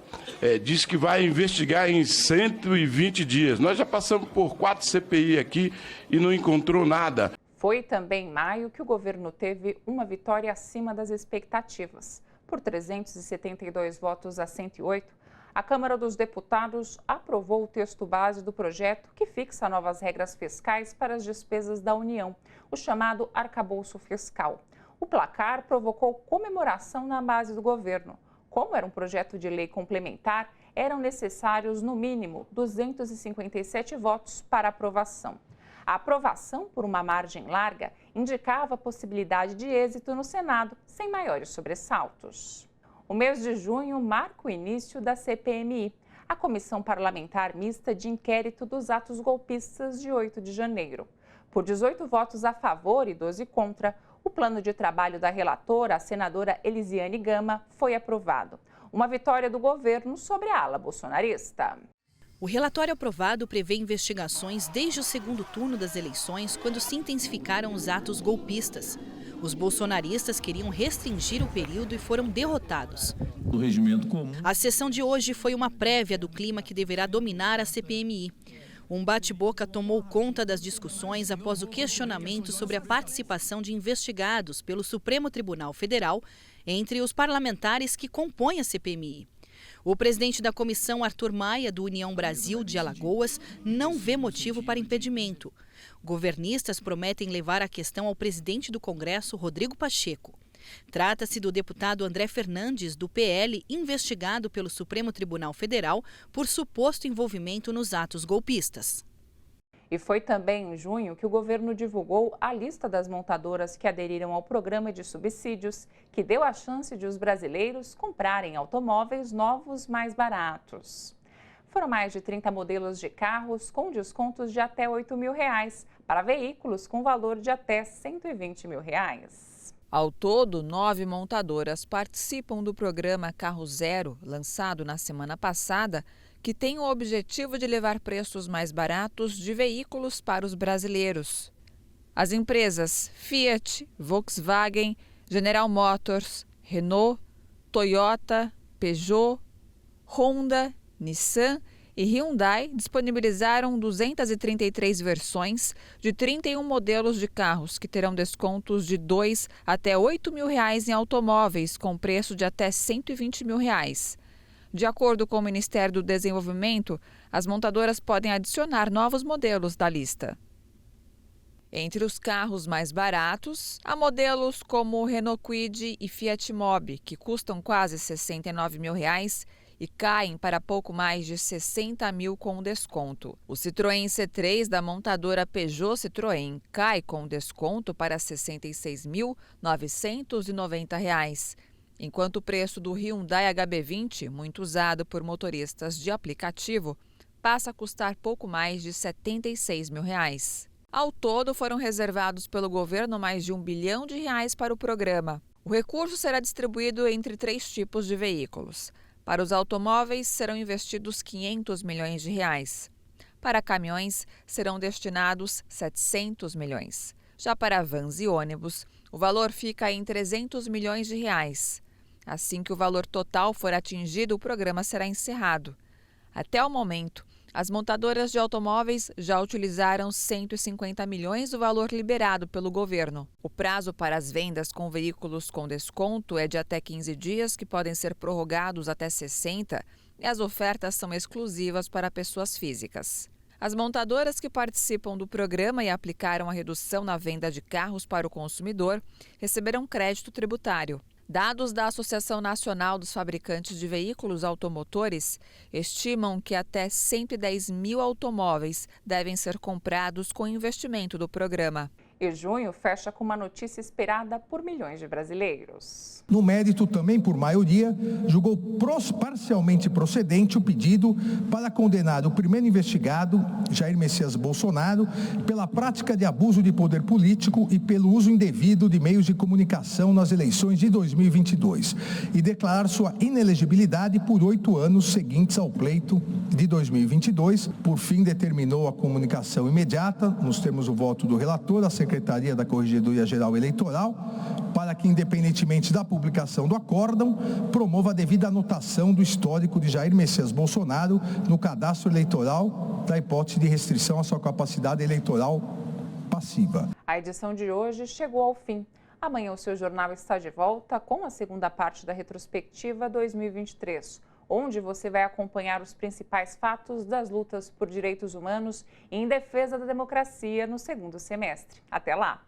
diz que vai investigar em 120 dias. Nós já passamos por 4 CPI aqui e não encontrou nada. Foi também em maio que o governo teve uma vitória acima das expectativas. Por 372 votos a 108, a Câmara dos Deputados aprovou o texto base do projeto que fixa novas regras fiscais para as despesas da União, o chamado arcabouço fiscal. O placar provocou comemoração na base do governo. Como era um projeto de lei complementar, eram necessários, no mínimo, 257 votos para aprovação. A aprovação por uma margem larga indicava a possibilidade de êxito no Senado, sem maiores sobressaltos. O mês de junho marca o início da CPMI, a Comissão Parlamentar Mista de Inquérito dos Atos Golpistas de 8 de janeiro. Por 18 votos a favor e 12 contra, o plano de trabalho da relatora, a senadora Elisiane Gama, foi aprovado. Uma vitória do governo sobre a ala bolsonarista. O relatório aprovado prevê investigações desde o segundo turno das eleições, quando se intensificaram os atos golpistas. Os bolsonaristas queriam restringir o período e foram derrotados. Do regimento comum. A sessão de hoje foi uma prévia do clima que deverá dominar a CPMI. Um bate-boca tomou conta das discussões após o questionamento sobre a participação de investigados pelo Supremo Tribunal Federal entre os parlamentares que compõem a CPMI. O presidente da comissão, Arthur Maia, do União Brasil de Alagoas, não vê motivo para impedimento. Governistas prometem levar a questão ao presidente do Congresso, Rodrigo Pacheco. Trata-se do deputado André Fernandes, do PL, investigado pelo Supremo Tribunal Federal por suposto envolvimento nos atos golpistas. E foi também em junho que o governo divulgou a lista das montadoras que aderiram ao programa de subsídios, que deu a chance de os brasileiros comprarem automóveis novos mais baratos. Foram mais de 30 modelos de carros com descontos de até R$ 8.000 para veículos com valor de até R$ 120 mil. Ao todo, 9 montadoras participam do programa Carro Zero, lançado na semana passada, que tem o objetivo de levar preços mais baratos de veículos para os brasileiros. As empresas Fiat, Volkswagen, General Motors, Renault, Toyota, Peugeot, Honda, Nissan e Hyundai disponibilizaram 233 versões de 31 modelos de carros que terão descontos de R$ 2.000 até R$ 8.000 em automóveis com preço de até R$ 120 mil. De acordo com o Ministério do Desenvolvimento, as montadoras podem adicionar novos modelos da lista. Entre os carros mais baratos, há modelos como o Renault Kwid e Fiat Mobi, que custam quase R$ 69 mil e caem para pouco mais de 60 mil com desconto. O Citroën C3 da montadora Peugeot Citroën cai com desconto para R$ 66.990, enquanto o preço do Hyundai HB20, muito usado por motoristas de aplicativo, passa a custar pouco mais de R$ 76 mil. Ao todo, foram reservados pelo governo mais de R$ 1 bilhão para o programa. O recurso será distribuído entre 3 tipos de veículos. Para os automóveis, serão investidos R$ 500 milhões. Para caminhões, serão destinados R$ 700 milhões. Já para vans e ônibus, o valor fica em R$ 300 milhões. Assim que o valor total for atingido, o programa será encerrado. Até o momento, as montadoras de automóveis já utilizaram 150 milhões do valor liberado pelo governo. O prazo para as vendas com veículos com desconto é de até 15 dias, que podem ser prorrogados até 60, e as ofertas são exclusivas para pessoas físicas. As montadoras que participam do programa e aplicaram a redução na venda de carros para o consumidor receberão crédito tributário. Dados da Associação Nacional dos Fabricantes de Veículos Automotores estimam que até 110 mil automóveis devem ser comprados com investimento do programa. E junho fecha com uma notícia esperada por milhões de brasileiros. No mérito, também por maioria, julgou parcialmente procedente o pedido para condenar o primeiro investigado, Jair Messias Bolsonaro, pela prática de abuso de poder político e pelo uso indevido de meios de comunicação nas eleições de 2022 e declarar sua inelegibilidade por 8 anos seguintes ao pleito de 2022. Por fim, determinou a comunicação imediata, nos termos do voto do relator, à Secretaria da Corregedoria Geral Eleitoral, para que, independentemente da publicação do acórdão, promova a devida anotação do histórico de Jair Messias Bolsonaro no cadastro eleitoral da hipótese de restrição à sua capacidade eleitoral passiva. A edição de hoje chegou ao fim. Amanhã o seu jornal está de volta com a segunda parte da retrospectiva 2023, onde você vai acompanhar os principais fatos das lutas por direitos humanos e em defesa da democracia no segundo semestre. Até lá!